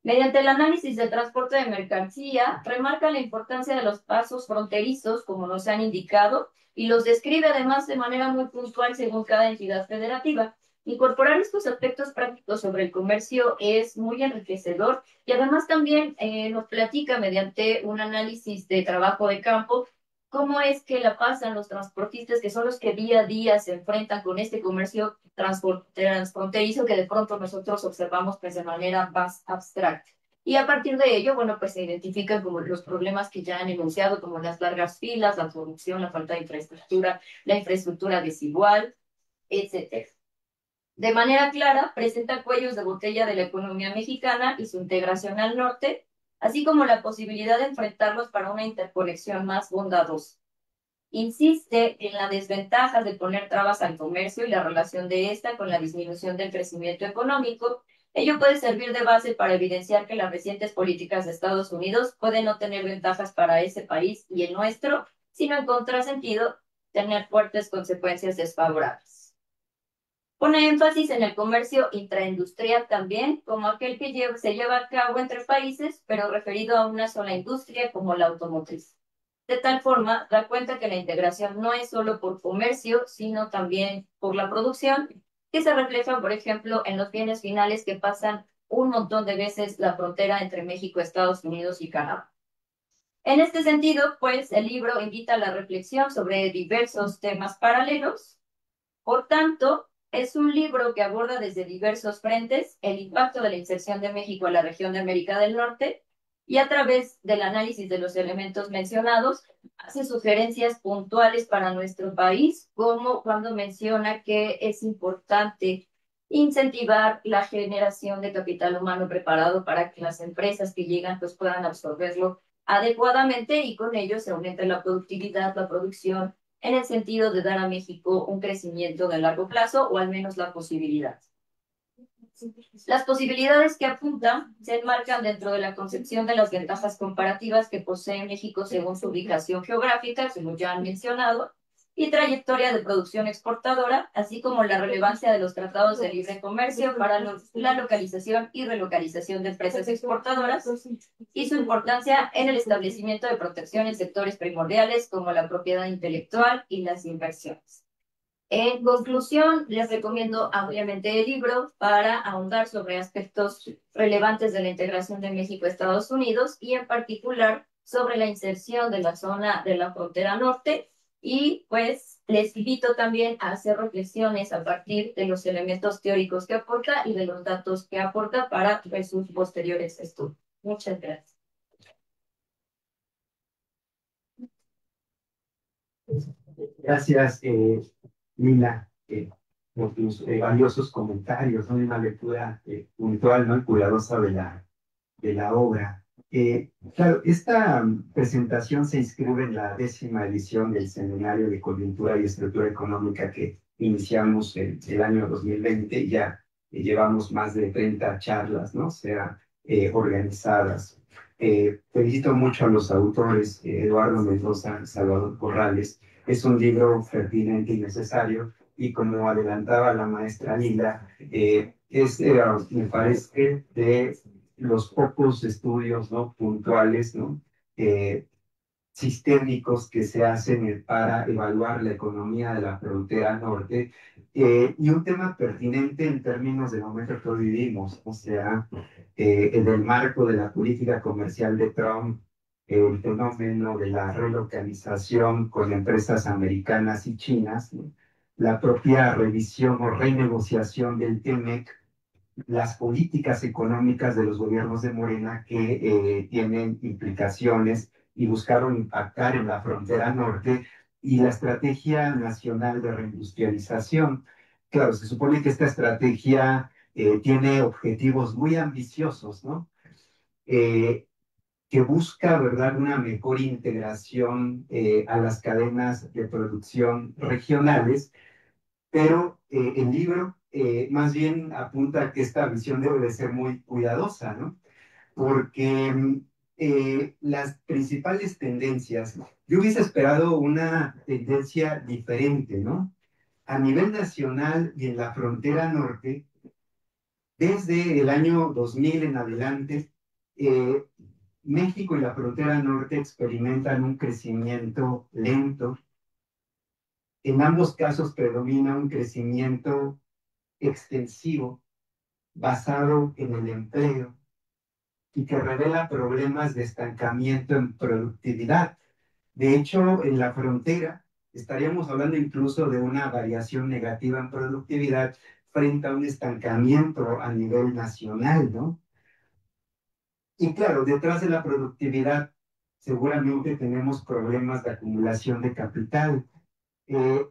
Mediante el análisis del transporte de mercancía, remarca la importancia de los pasos fronterizos, como nos han indicado, y los describe además de manera muy puntual según cada entidad federativa. Incorporar estos aspectos prácticos sobre el comercio es muy enriquecedor y además también nos platica mediante un análisis de trabajo de campo cómo es que la pasan los transportistas, que son los que día a día se enfrentan con este comercio transfronterizo que de pronto nosotros observamos pues de manera más abstracta. Y a partir de ello, bueno, pues se identifican como los problemas que ya han enunciado, como las largas filas, la corrupción, la falta de infraestructura, la infraestructura desigual, etcétera. De manera clara, presenta cuellos de botella de la economía mexicana y su integración al norte, así como la posibilidad de enfrentarlos para una interconexión más bondadosa. Insiste en la desventaja de poner trabas al comercio y la relación de esta con la disminución del crecimiento económico. Ello puede servir de base para evidenciar que las recientes políticas de Estados Unidos pueden no tener ventajas para ese país y el nuestro, sino en contrasentido, tener fuertes consecuencias desfavorables. Pone énfasis en el comercio intraindustrial también, como aquel que se lleva a cabo entre países, pero referido a una sola industria como la automotriz. De tal forma, da cuenta que la integración no es solo por comercio, sino también por la producción, que se refleja, por ejemplo, en los bienes finales que pasan un montón de veces la frontera entre México, Estados Unidos y Canadá. En este sentido, pues, el libro invita a la reflexión sobre diversos temas paralelos. Por tanto, es un libro que aborda desde diversos frentes el impacto de la inserción de México en la región de América del Norte y a través del análisis de los elementos mencionados, hace sugerencias puntuales para nuestro país, como cuando menciona que es importante incentivar la generación de capital humano preparado para que las empresas que llegan pues puedan absorberlo adecuadamente y con ello se aumente la productividad, la producción, en el sentido de dar a México un crecimiento de largo plazo o al menos la posibilidad. Las posibilidades que apuntan se enmarcan dentro de la concepción de las ventajas comparativas que posee México según su ubicación geográfica, como ya han mencionado, y trayectoria de producción exportadora, así como la relevancia de los tratados de libre comercio para la localización y relocalización de empresas exportadoras y su importancia en el establecimiento de protección en sectores primordiales como la propiedad intelectual y las inversiones. En conclusión, les recomiendo ampliamente el libro para ahondar sobre aspectos relevantes de la integración de México a Estados Unidos y en particular sobre la inserción de la zona de la frontera norte Y pues les invito también a hacer reflexiones a partir de los elementos teóricos que aporta y de los datos que aporta para pues, sus posteriores estudios. Muchas gracias. Gracias, Lila, por tus valiosos comentarios, ¿no? Una lectura puntual, ¿no? Y cuidadosa de la obra. Claro, esta presentación se inscribe en la 10ª edición del Seminario de Coyuntura y Estructura Económica que iniciamos el año 2020 y ya llevamos más de 30 charlas, ¿no? O sea, organizadas. Felicito mucho a los autores, Eduardo Mendoza y Salvador Corrales. Es un libro pertinente y necesario y como adelantaba la maestra Lila, me parece, de los pocos estudios, ¿no? Puntuales, ¿no? Eh, sistémicos que se hacen para evaluar la economía de la frontera norte y un tema pertinente en términos del momento que hoy vivimos, o sea, en el marco de la política comercial de Trump, el fenómeno de la relocalización con empresas americanas y chinas, ¿no? La propia revisión o renegociación del TEMEC, las políticas económicas de los gobiernos de Morena que tienen implicaciones y buscaron impactar en la frontera norte y la estrategia nacional de reindustrialización. Claro, se supone que esta estrategia tiene objetivos muy ambiciosos, ¿no? Que busca, ¿verdad?, una mejor integración a las cadenas de producción regionales, pero el libro más bien apunta a que esta visión debe de ser muy cuidadosa, ¿no? Porque las principales tendencias, yo hubiese esperado una tendencia diferente, ¿no? A nivel nacional y en la frontera norte, desde el año 2000 en adelante, eh, México y la frontera norte experimentan un crecimiento lento. En ambos casos predomina un crecimiento extensivo basado en el empleo y que revela problemas de estancamiento en productividad. De hecho, en la frontera estaríamos hablando incluso de una variación negativa en productividad frente a un estancamiento a nivel nacional, ¿no? Y claro, detrás de la productividad seguramente tenemos problemas de acumulación de capital. Eh,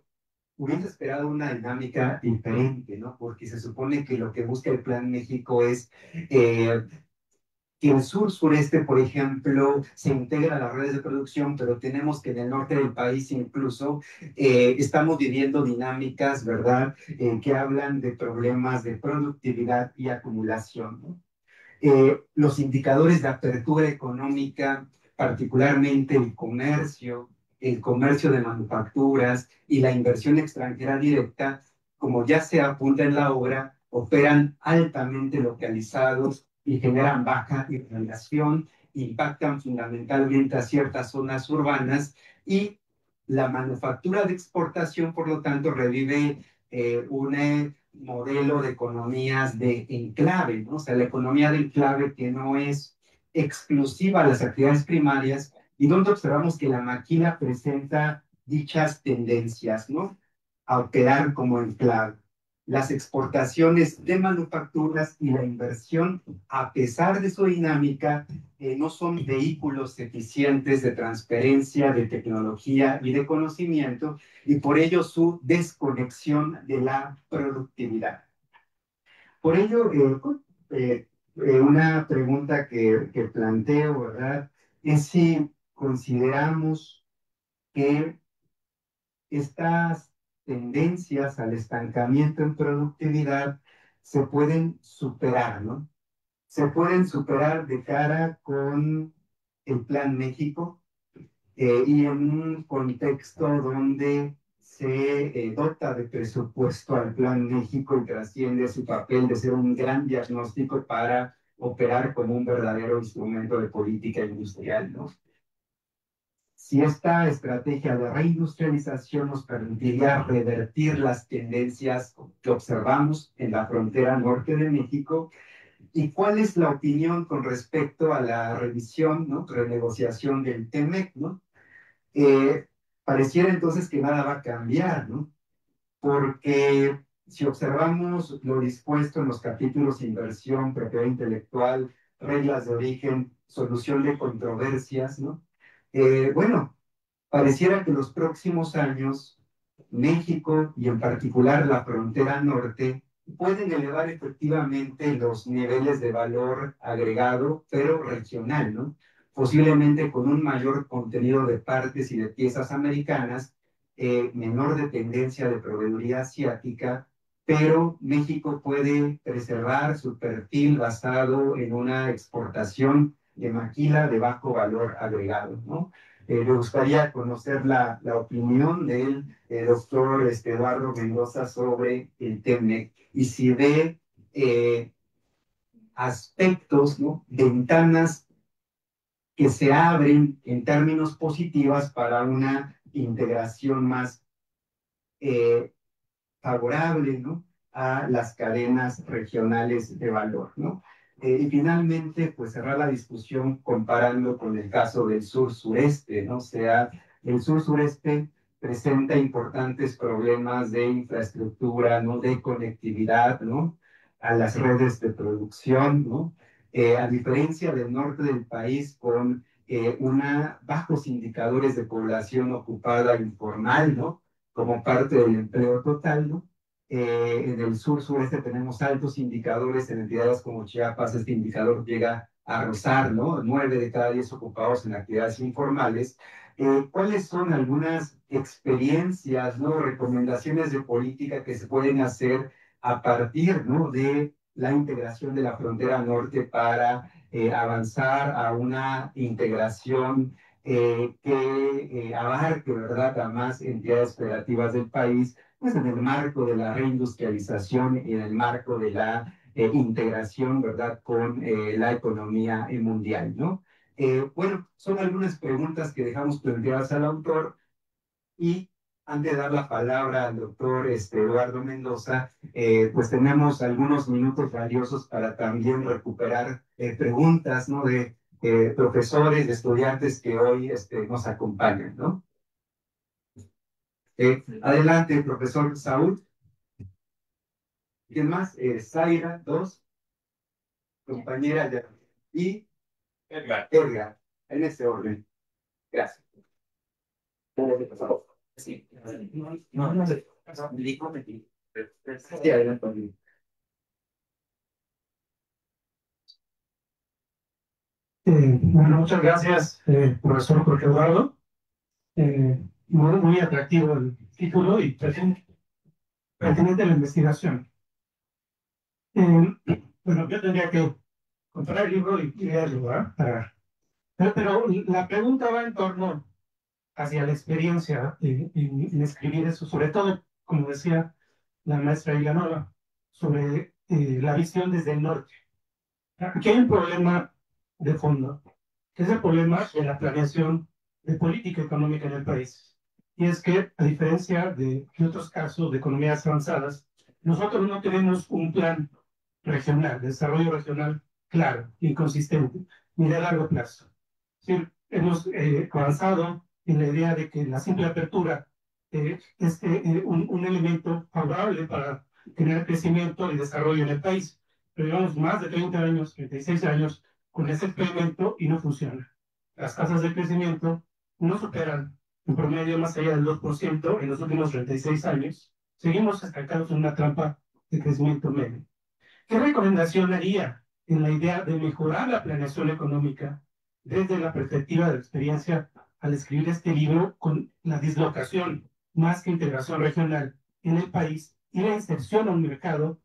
Hubiese esperado una dinámica diferente, ¿no? Porque se supone que lo que busca el Plan México es que el sur-sureste, por ejemplo, se integra a las redes de producción, pero tenemos que en el norte del país incluso estamos viviendo dinámicas, ¿verdad?, que hablan de problemas de productividad y acumulación, ¿no? Los indicadores de apertura económica, particularmente el comercio de manufacturas y la inversión extranjera directa, como ya se apunta en la obra, operan altamente localizados y generan baja irradiación, impactan fundamentalmente a ciertas zonas urbanas y la manufactura de exportación, por lo tanto, revive un modelo de economías de enclave, ¿no? O sea, la economía de enclave que no es exclusiva a las actividades primarias y donde observamos que la maquila presenta dichas tendencias, ¿no? A operar como enclave. Las exportaciones de manufacturas y la inversión, a pesar de su dinámica, no son vehículos eficientes de transferencia de tecnología y de conocimiento, y por ello su desconexión de la productividad. Por ello, una pregunta que planteo, ¿verdad?, es si consideramos que estas tendencias al estancamiento en productividad se pueden superar, ¿no? Se pueden superar de cara con el Plan México y en un contexto donde se dota de presupuesto al Plan México y trasciende su papel de ser un gran diagnóstico para operar como un verdadero instrumento de política industrial, ¿no? Si esta estrategia de reindustrialización nos permitiría revertir las tendencias que observamos en la frontera norte de México, ¿y cuál es la opinión con respecto a la revisión, ¿no?, renegociación del TEMEC, ¿no? Pareciera entonces que nada va a cambiar, ¿no? Porque si observamos lo dispuesto en los capítulos inversión, propiedad intelectual, reglas de origen, solución de controversias, ¿no? Bueno, pareciera que los próximos años México y en particular la frontera norte pueden elevar efectivamente los niveles de valor agregado, pero regional, ¿no? Posiblemente con un mayor contenido de partes y de piezas americanas, menor dependencia de proveeduría asiática, pero México puede preservar su perfil basado en una exportación de maquila de bajo valor agregado, ¿no? Me gustaría conocer la opinión del doctor Eduardo Mendoza sobre el TEMEC y si ve eh, aspectos, ¿no? Ventanas que se abren en términos positivas para una integración más eh, favorable, ¿no? A las cadenas regionales de valor, ¿no? Y finalmente, pues cerrar la discusión comparando con el caso del sur-sureste, ¿no? O sea, el sur-sureste presenta importantes problemas de infraestructura, ¿no? De conectividad, ¿no? A las redes de producción, ¿no? A diferencia del norte del país con bajos indicadores de población ocupada informal, ¿no? Como parte del empleo total, ¿no? En el sur-sureste tenemos altos indicadores en entidades como Chiapas, este indicador llega a rozar, ¿no? 9 de cada 10 ocupados en actividades informales. ¿Cuáles son algunas experiencias, ¿no? Recomendaciones de política que se pueden hacer a partir, ¿no? De la integración de la frontera norte para avanzar a una integración que abarque, ¿verdad?, a más entidades federativas del país, pues en el marco de la reindustrialización y en el marco de la integración, ¿verdad?, con la economía mundial, ¿no? Bueno, son algunas preguntas que dejamos planteadas al autor y antes de dar la palabra al doctor Eduardo Mendoza, pues tenemos algunos minutos valiosos para también recuperar preguntas, ¿no? De profesores, de estudiantes que hoy nos acompañan, ¿no? Adelante, profesor Saúl. ¿Quién más? Zaira, dos, compañera y Edgar, en ese orden. Gracias. Sí, no sé. Sí, adelante. Bueno, muchas gracias, profesor Jorge Eduardo. Muy atractivo el título y pertinente la investigación. Bueno, yo tendría que comprar el libro y leerlo, ¿verdad? Pero la pregunta va en torno hacia la experiencia en escribir eso, sobre todo, como decía la maestra Vilanova, sobre la visión desde el norte. Aquí hay un problema de fondo, que es el problema de la planeación de política económica en el país. Y es que, a diferencia de otros casos de economías avanzadas, nosotros no tenemos un plan regional, de desarrollo regional claro, inconsistente, ni de largo plazo. Es decir, hemos avanzado en la idea de que la simple apertura es un elemento favorable para generar crecimiento y desarrollo en el país. Pero llevamos más de 30 años, 36 años, con ese experimento y no funciona. Las tasas de crecimiento no superan en promedio más allá del 2% en los últimos 36 años. Seguimos estancados en una trampa de crecimiento medio. ¿Qué recomendación haría en la idea de mejorar la planeación económica desde la perspectiva de la experiencia al escribir este libro con la dislocación más que integración regional en el país y la inserción a un mercado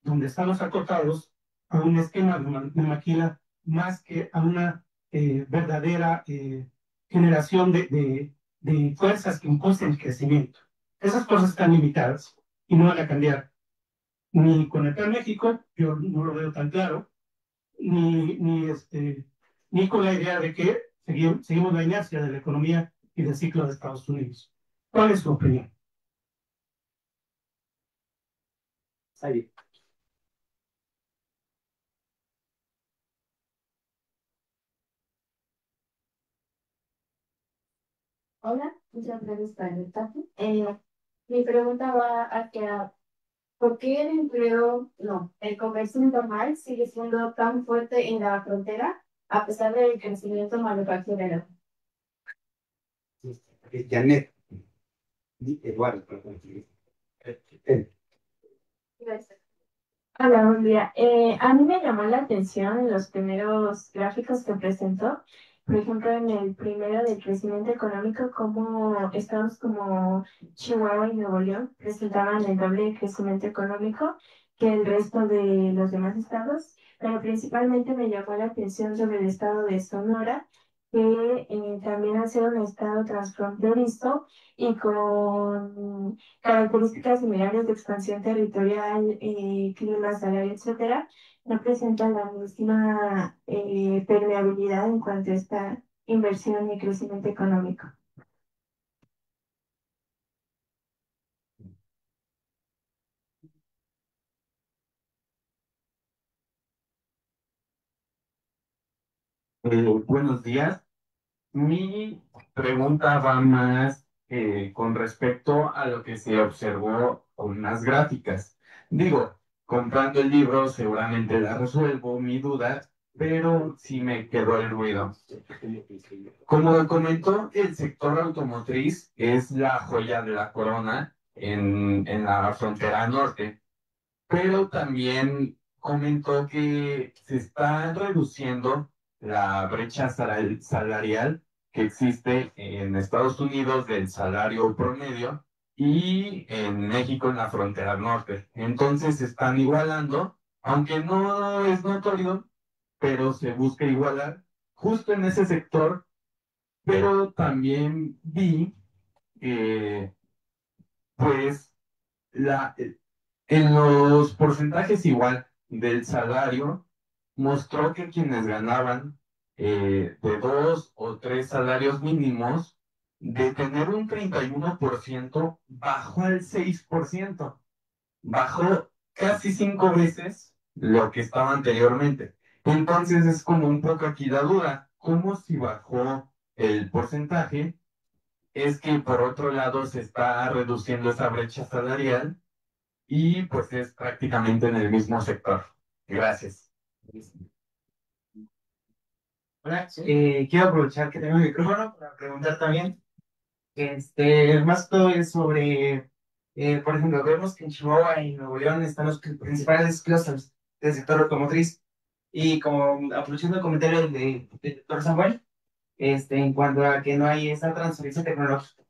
donde estamos acotados a un esquema de maquila más que a una verdadera generación de fuerzas que impulsen el crecimiento? Esas cosas están limitadas y no van a cambiar ni con el Plan México, yo no lo veo tan claro, ni con la idea de que seguimos la inercia de la economía y del ciclo de Estados Unidos. ¿Cuál es su opinión? Ahí. Hola, Muchas gracias por invitarme. Mi pregunta va hacia ¿por qué el empleo, no, el comercio informal sigue siendo tan fuerte en la frontera a pesar del crecimiento manufacturero? Janet, Eduardo, perdón. Gracias. Hola, buen día. A mí me llamó la atención en los primeros gráficos que presentó, por ejemplo, en el primero del crecimiento económico, como estados como Chihuahua y Nuevo León presentaban el doble de crecimiento económico que el resto de los demás estados, pero principalmente me llamó la atención sobre el estado de Sonora, que también al ser un estado transfronterizo y con características similares de expansión territorial, clima, salario, etcétera, no presentan la misma permeabilidad en cuanto a esta inversión y crecimiento económico. Buenos días. Mi pregunta va más con respecto a lo que se observó con las gráficas. Digo, comprando el libro seguramente la resuelvo mi duda, pero sí me quedó el ruido. Como comentó, el sector automotriz es la joya de la corona en la frontera norte, pero también comentó que se está reduciendo la brecha salarial que existe en Estados Unidos del salario promedio y en México en la frontera norte. Entonces se están igualando, aunque no es notorio, pero se busca igualar justo en ese sector, pero también vi que pues la, en los porcentajes igual del salario, mostró que quienes ganaban de dos o tres salarios mínimos, de tener un 31% bajó al 6%, bajó casi 5 veces lo que estaba anteriormente. Entonces es como un poco aquí la duda, ¿cómo si bajó el porcentaje? Es que por otro lado se está reduciendo esa brecha salarial y pues es prácticamente en el mismo sector. Gracias. Hola, quiero aprovechar que tengo el micrófono para preguntar también. Más que todo es sobre, por ejemplo, vemos que en Chihuahua y Nuevo León están los principales clusters del sector automotriz. Y como aprovechando el comentario del doctor Samuel, en cuanto a que no hay esa transferencia tecnológica.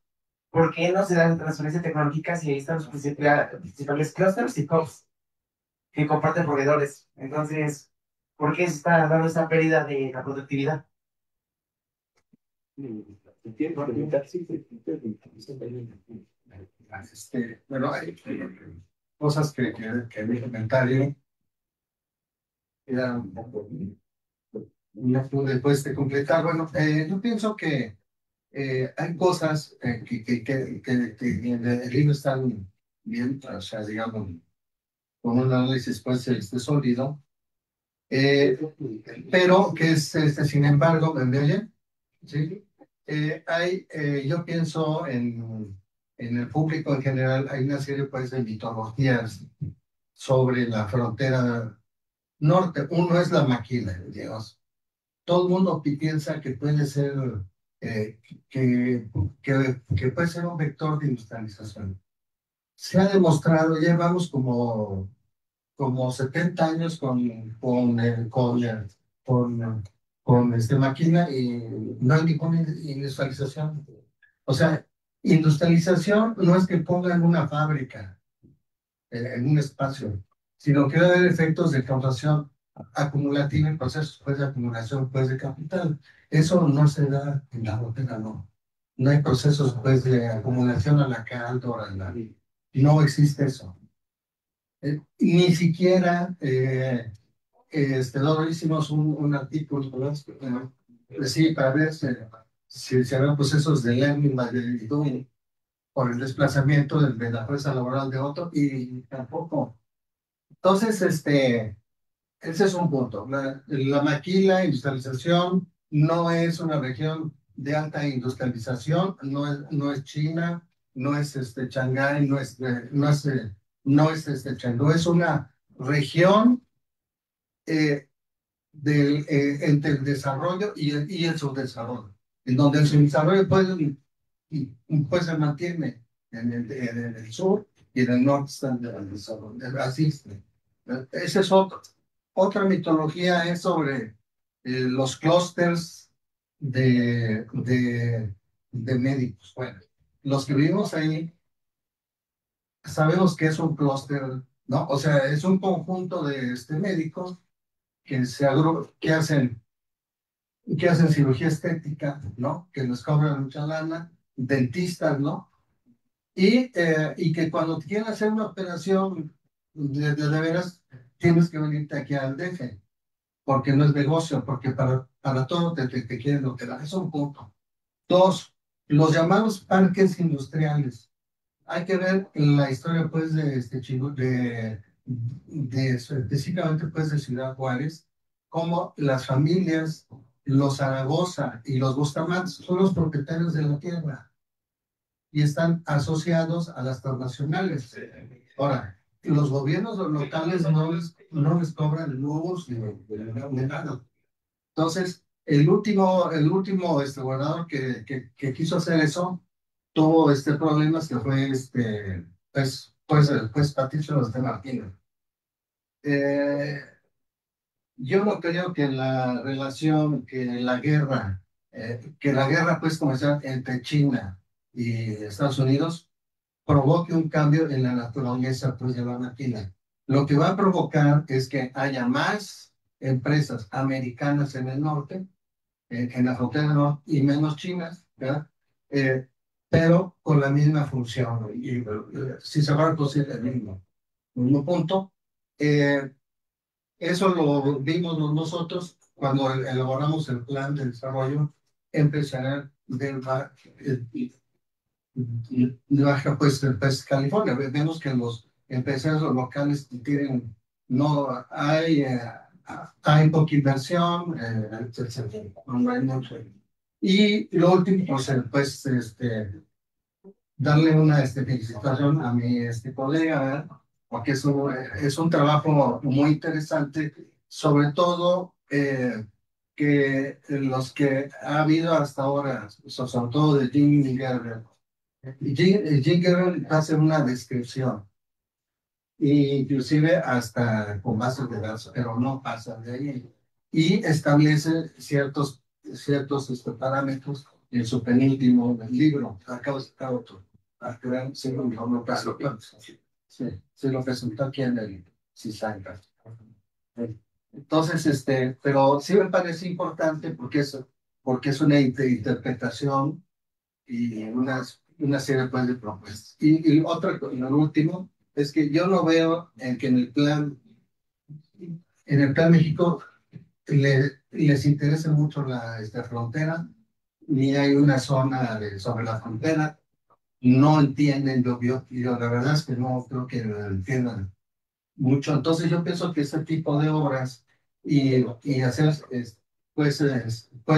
¿Por qué no se da la transferencia tecnológica si ahí están los principales clusters y hubs que comparten proveedores? Entonces, ¿por qué se está dando esta pérdida de la productividad? Bueno, hay cosas que mi comentario era un poco, no pude pues, completar. Bueno, yo pienso que hay cosas que en el libro están bien, o sea, digamos, con un análisis pues sólido, eh, pero que es, sin embargo, ¿me oyen? Sí. Yo pienso en el público en general, hay una serie pues, de mitologías sobre la frontera norte. Uno es la maquila, digamos. Todo el mundo piensa que puede ser, eh, que puede ser un vector de industrialización. Se ha demostrado, llevamos como 70 años con máquina y no hay ninguna industrialización. O sea, industrialización no es que pongan una fábrica en un espacio, sino que va a haber efectos de causación acumulativa en procesos pues, de acumulación pues, de capital. Eso no se da en la frontera, no. No hay procesos pues, de acumulación a la cáldora, no existe eso. Ni siquiera, luego hicimos un artículo, ¿verdad? Sí, para ver si había procesos de learning by doing por el desplazamiento de la fuerza laboral de otro, y tampoco. Entonces, ese es un punto. La maquila, industrialización, no es una región de alta industrialización, no es China, no es Shanghái, no es Chengdu, es una región entre el desarrollo y el subdesarrollo, en donde el subdesarrollo pues se mantiene en el sur y en el norte están el desarrollo. Así es. Esa es otra mitología, es sobre los clústeres de médicos. Bueno, los que vivimos ahí sabemos que es un clúster, ¿no? O sea, es un conjunto de médicos que hacen cirugía estética, ¿no? Que les cobran mucha lana, dentistas, ¿no? Y que cuando te quieren hacer una operación de veras, tienes que venirte aquí al DF, porque no es negocio, porque para todo te quieren operar. Es un punto. Dos, los llamados parques industriales. Hay que ver la historia, pues, de específicamente, pues, de Ciudad Juárez, cómo las familias, los Zaragoza y los Bustamante son los propietarios de la tierra y están asociados a las transnacionales. Ahora, los gobiernos locales no les cobran luz ni nada. Entonces, el último gobernador que quiso hacer eso tuvo problemas, que fue pues Patricio de Martínez. Eh, yo no creo que la guerra pues comercial entre China y Estados Unidos provoque un cambio en la naturaleza pues de la máquina. Lo que va a provocar es que haya más empresas americanas en el norte, en la frontera norte, y menos chinas, ¿verdad? Eh, pero con la misma función, y si se va a producir el mismo punto. Eh, Eso lo vimos nosotros cuando elaboramos el plan de desarrollo empresarial de Baja pues, California. Vemos que los empresarios locales tienen, no hay poca inversión, no hay mucho. Y lo último, pues, darle una felicitación a mi colega, ¿verdad? Porque es un trabajo muy interesante, sobre todo que los que ha habido hasta ahora, sobre todo de Jim Gerber. Jim Gerber hace una descripción, inclusive hasta con bases de datos, pero no pasa de ahí. Y establece ciertos parámetros en su penúltimo libro. Acabo de sacar otro. Sí, se lo presentó aquí en el CISANCA. Entonces, pero sí me parece importante porque es una interpretación y una serie pues, de propuestas. Y lo último, es que yo no veo que en el plan México les interesa mucho esta frontera, ni hay una zona sobre la frontera. No entienden, yo la verdad es que no creo que lo entiendan mucho. Entonces yo pienso que este tipo de obras y hacer pues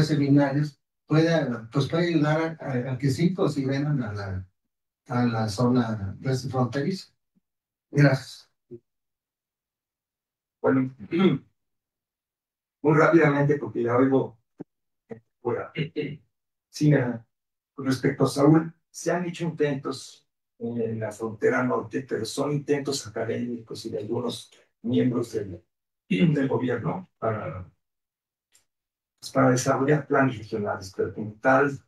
seminarios puede ayudar a que sí pues, vengan a la zona pues, fronteriza. Gracias. Bueno, muy rápidamente, porque ya oigo fuera. Sí, con respecto a Saúl, se han hecho intentos en la frontera norte, pero son intentos académicos y de algunos miembros del gobierno para desarrollar planes regionales, pero como tal,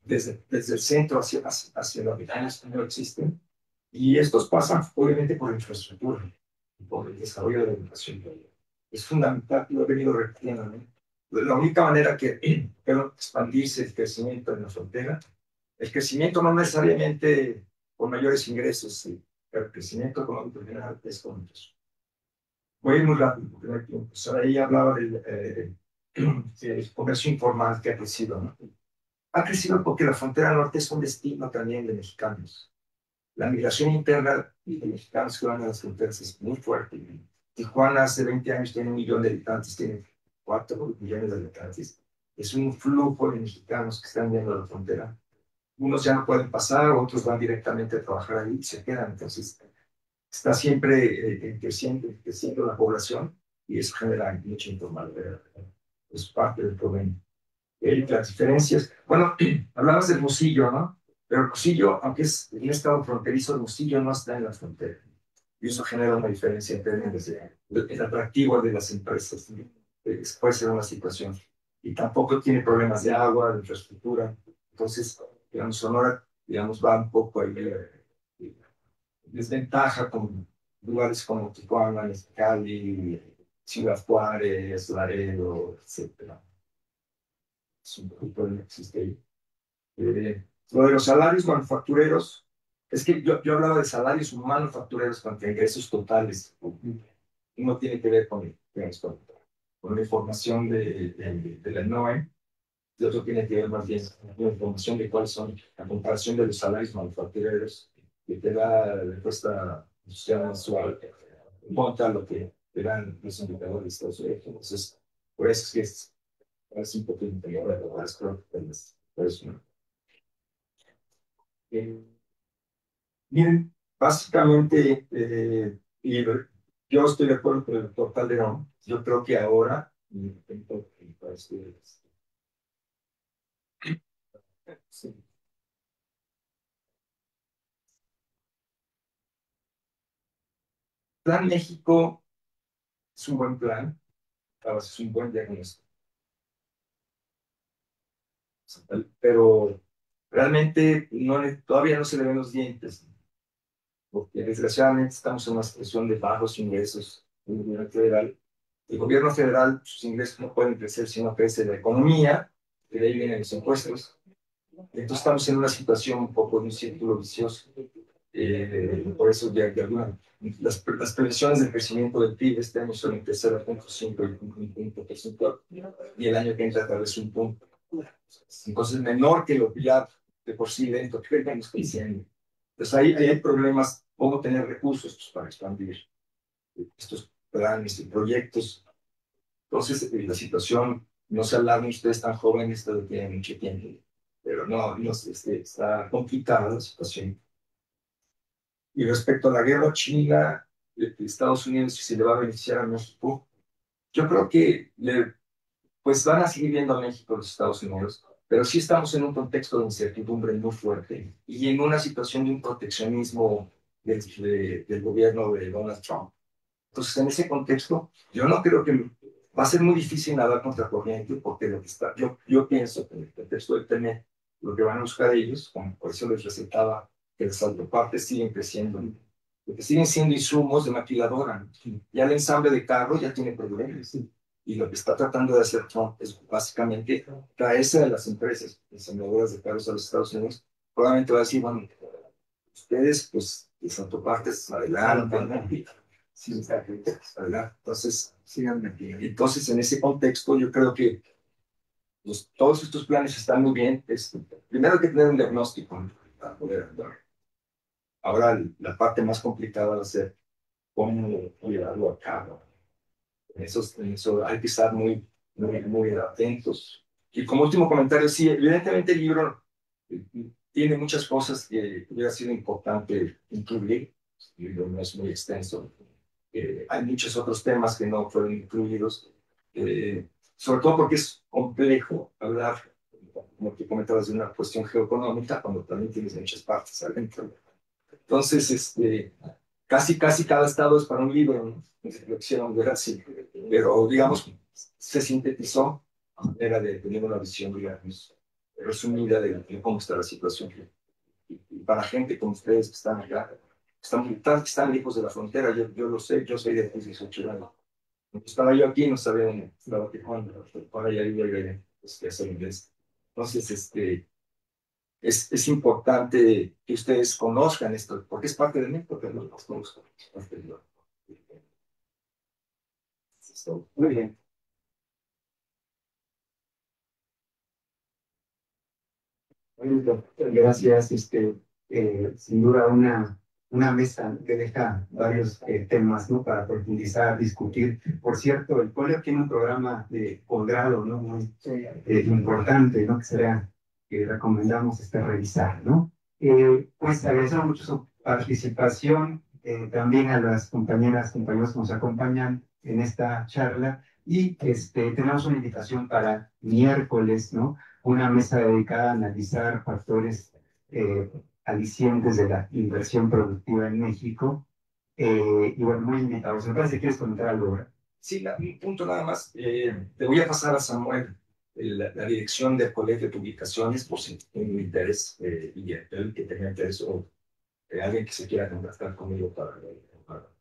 desde el centro hacia los regiones no existen. Y estos pasan obviamente por la infraestructura y por el desarrollo de la educación. Es fundamental, lo he venido repitiendo, ¿no? La única manera que puede expandirse el crecimiento en la frontera, el crecimiento no necesariamente con mayores ingresos, sí, pero el crecimiento económico en general es con eso. Voy a ir muy rápido porque no hay tiempo. Pues ahí hablaba del comercio informal que ha crecido, ¿no? Ha crecido porque la frontera norte es un destino también de mexicanos. La migración interna de mexicanos que van a las fronteras es muy fuerte. Tijuana hace 20 años tiene 1 millón de habitantes, tiene 4 millones de habitantes. es un flujo de mexicanos que están viendo la frontera. Unos ya no pueden pasar, otros van directamente a trabajar ahí y se quedan. Entonces, está siempre creciendo la población y eso genera mucha informalidad. Es parte del problema. Las diferencias, bueno, hablabas del Hermosillo, ¿no? Pero Hermosillo, aunque es un estado fronterizo, Hermosillo no está en la frontera. Y eso genera una diferencia en términos de el atractivo de las empresas. Puede ser una situación. Y tampoco tiene problemas de agua, de infraestructura. Entonces, digamos, Sonora, digamos, va un poco ahí desventaja con lugares como Tijuana, Mexicali, Ciudad Juárez, Laredo, etcétera. Es un problema que existe ahí. Lo de los salarios manufactureros, es que yo hablaba de salarios manufactureros contra ingresos totales. Uno tiene que ver con, digamos, con la información de la NOE, y otro tiene que ver más bien con la información de cuáles son la comparación de los salarios manufactureros que te da la encuesta industrial mensual contra lo que te dan los indicadores de Estados Unidos. Entonces, por eso es que es un poco interior de las cosas. Por eso, ¿no? Eh, Miren, básicamente, y yo estoy de acuerdo con el doctor Calderón. Yo creo que ahora, sí. Plan México es un buen plan, es un buen diagnóstico, pero realmente todavía no se le ven los dientes, porque desgraciadamente estamos en una situación de bajos ingresos en el gobierno federal. El gobierno federal, sus ingresos no pueden crecer si no crece la economía, que de ahí vienen los impuestos. Entonces estamos en una situación un poco de un círculo vicioso. Por eso las previsiones de crecimiento del PIB este año son entre 0,5 y 1 punto porcentual, y el año que entra tal vez 1 punto. Entonces menor que lo que ya de por sí lento que venimos creciendo. Entonces ahí hay problemas, cómo tener recursos pues, para expandir estos planes y proyectos. Entonces la situación, no se alarmen ustedes tan jóvenes, todavía tienen mucho tiempo, pero no está complicada la situación. Y respecto a la guerra China, de Estados Unidos, si se le va a beneficiar a México, yo creo que pues van a seguir viendo a México los Estados Unidos, pero sí estamos en un contexto de incertidumbre muy fuerte y en una situación de un proteccionismo del gobierno de Donald Trump. Entonces, en ese contexto, yo no creo que va a ser muy difícil nadar contra corriente, porque lo que está, yo pienso que en el contexto del TEMEC, lo que van a buscar ellos, como por eso les recetaba que las autopartes siguen creciendo, porque siguen siendo insumos de maquiladora, ¿no? Ya el ensamble de carros ya tiene problemas. Y lo que está tratando de hacer Trump es básicamente traerse a las empresas ensambladoras de carros a los Estados Unidos. Probablemente va a decir, bueno, ustedes, pues, las autopartes, adelante, ¿no? Sí, adelante. Entonces, síganme aquí. Entonces, en ese contexto, yo creo que todos estos planes están muy bien. Primero hay que tener un diagnóstico, ¿no? Para poder actuar. Ahora, la parte más complicada va a ser cómo llevarlo a cabo. En eso hay que estar muy atentos. Y como último comentario, sí, evidentemente el libro tiene muchas cosas que hubiera sido importante incluir. El libro no es muy extenso. Hay muchos otros temas que no fueron incluidos, sobre todo porque es complejo hablar, como que comentabas, de una cuestión geoeconómica, cuando también tienes muchas partes adentro. Entonces, casi cada estado es para un libro, ¿no? Lo quisieron ver así, pero digamos, se sintetizó a manera de tener una visión, digamos, resumida de cómo está la situación. Y para gente como ustedes que están acá, están lejos de la frontera, yo lo sé, yo soy de 18 años. Cuando estaba yo aquí, no sabía dónde estaba Tijuana, ahora ya vivo allá, hacer inglés. Entonces, es importante que ustedes conozcan esto, porque es parte de mí, porque no los conozco. Muy bien. Bueno, gracias. Sin duda una mesa que deja varios temas, ¿no? Para profundizar, discutir. Por cierto, el colegio tiene un programa de posgrado, ¿no? Muy importante, ¿no? Que recomendamos revisar, ¿no? Pues agradecemos mucho su participación, también a las compañeras, compañeros que nos acompañan en esta charla, y tenemos una invitación para miércoles, ¿no? Una mesa dedicada a analizar factores alicientes de la inversión productiva en México. Y bueno, muy invitados. Me parece que quieres comentar algo ahora. Sí, un punto nada más. Te voy a pasar a Samuel la dirección del colegio de publicaciones por si tiene interés y el que tenga interés o alguien que se quiera contactar conmigo para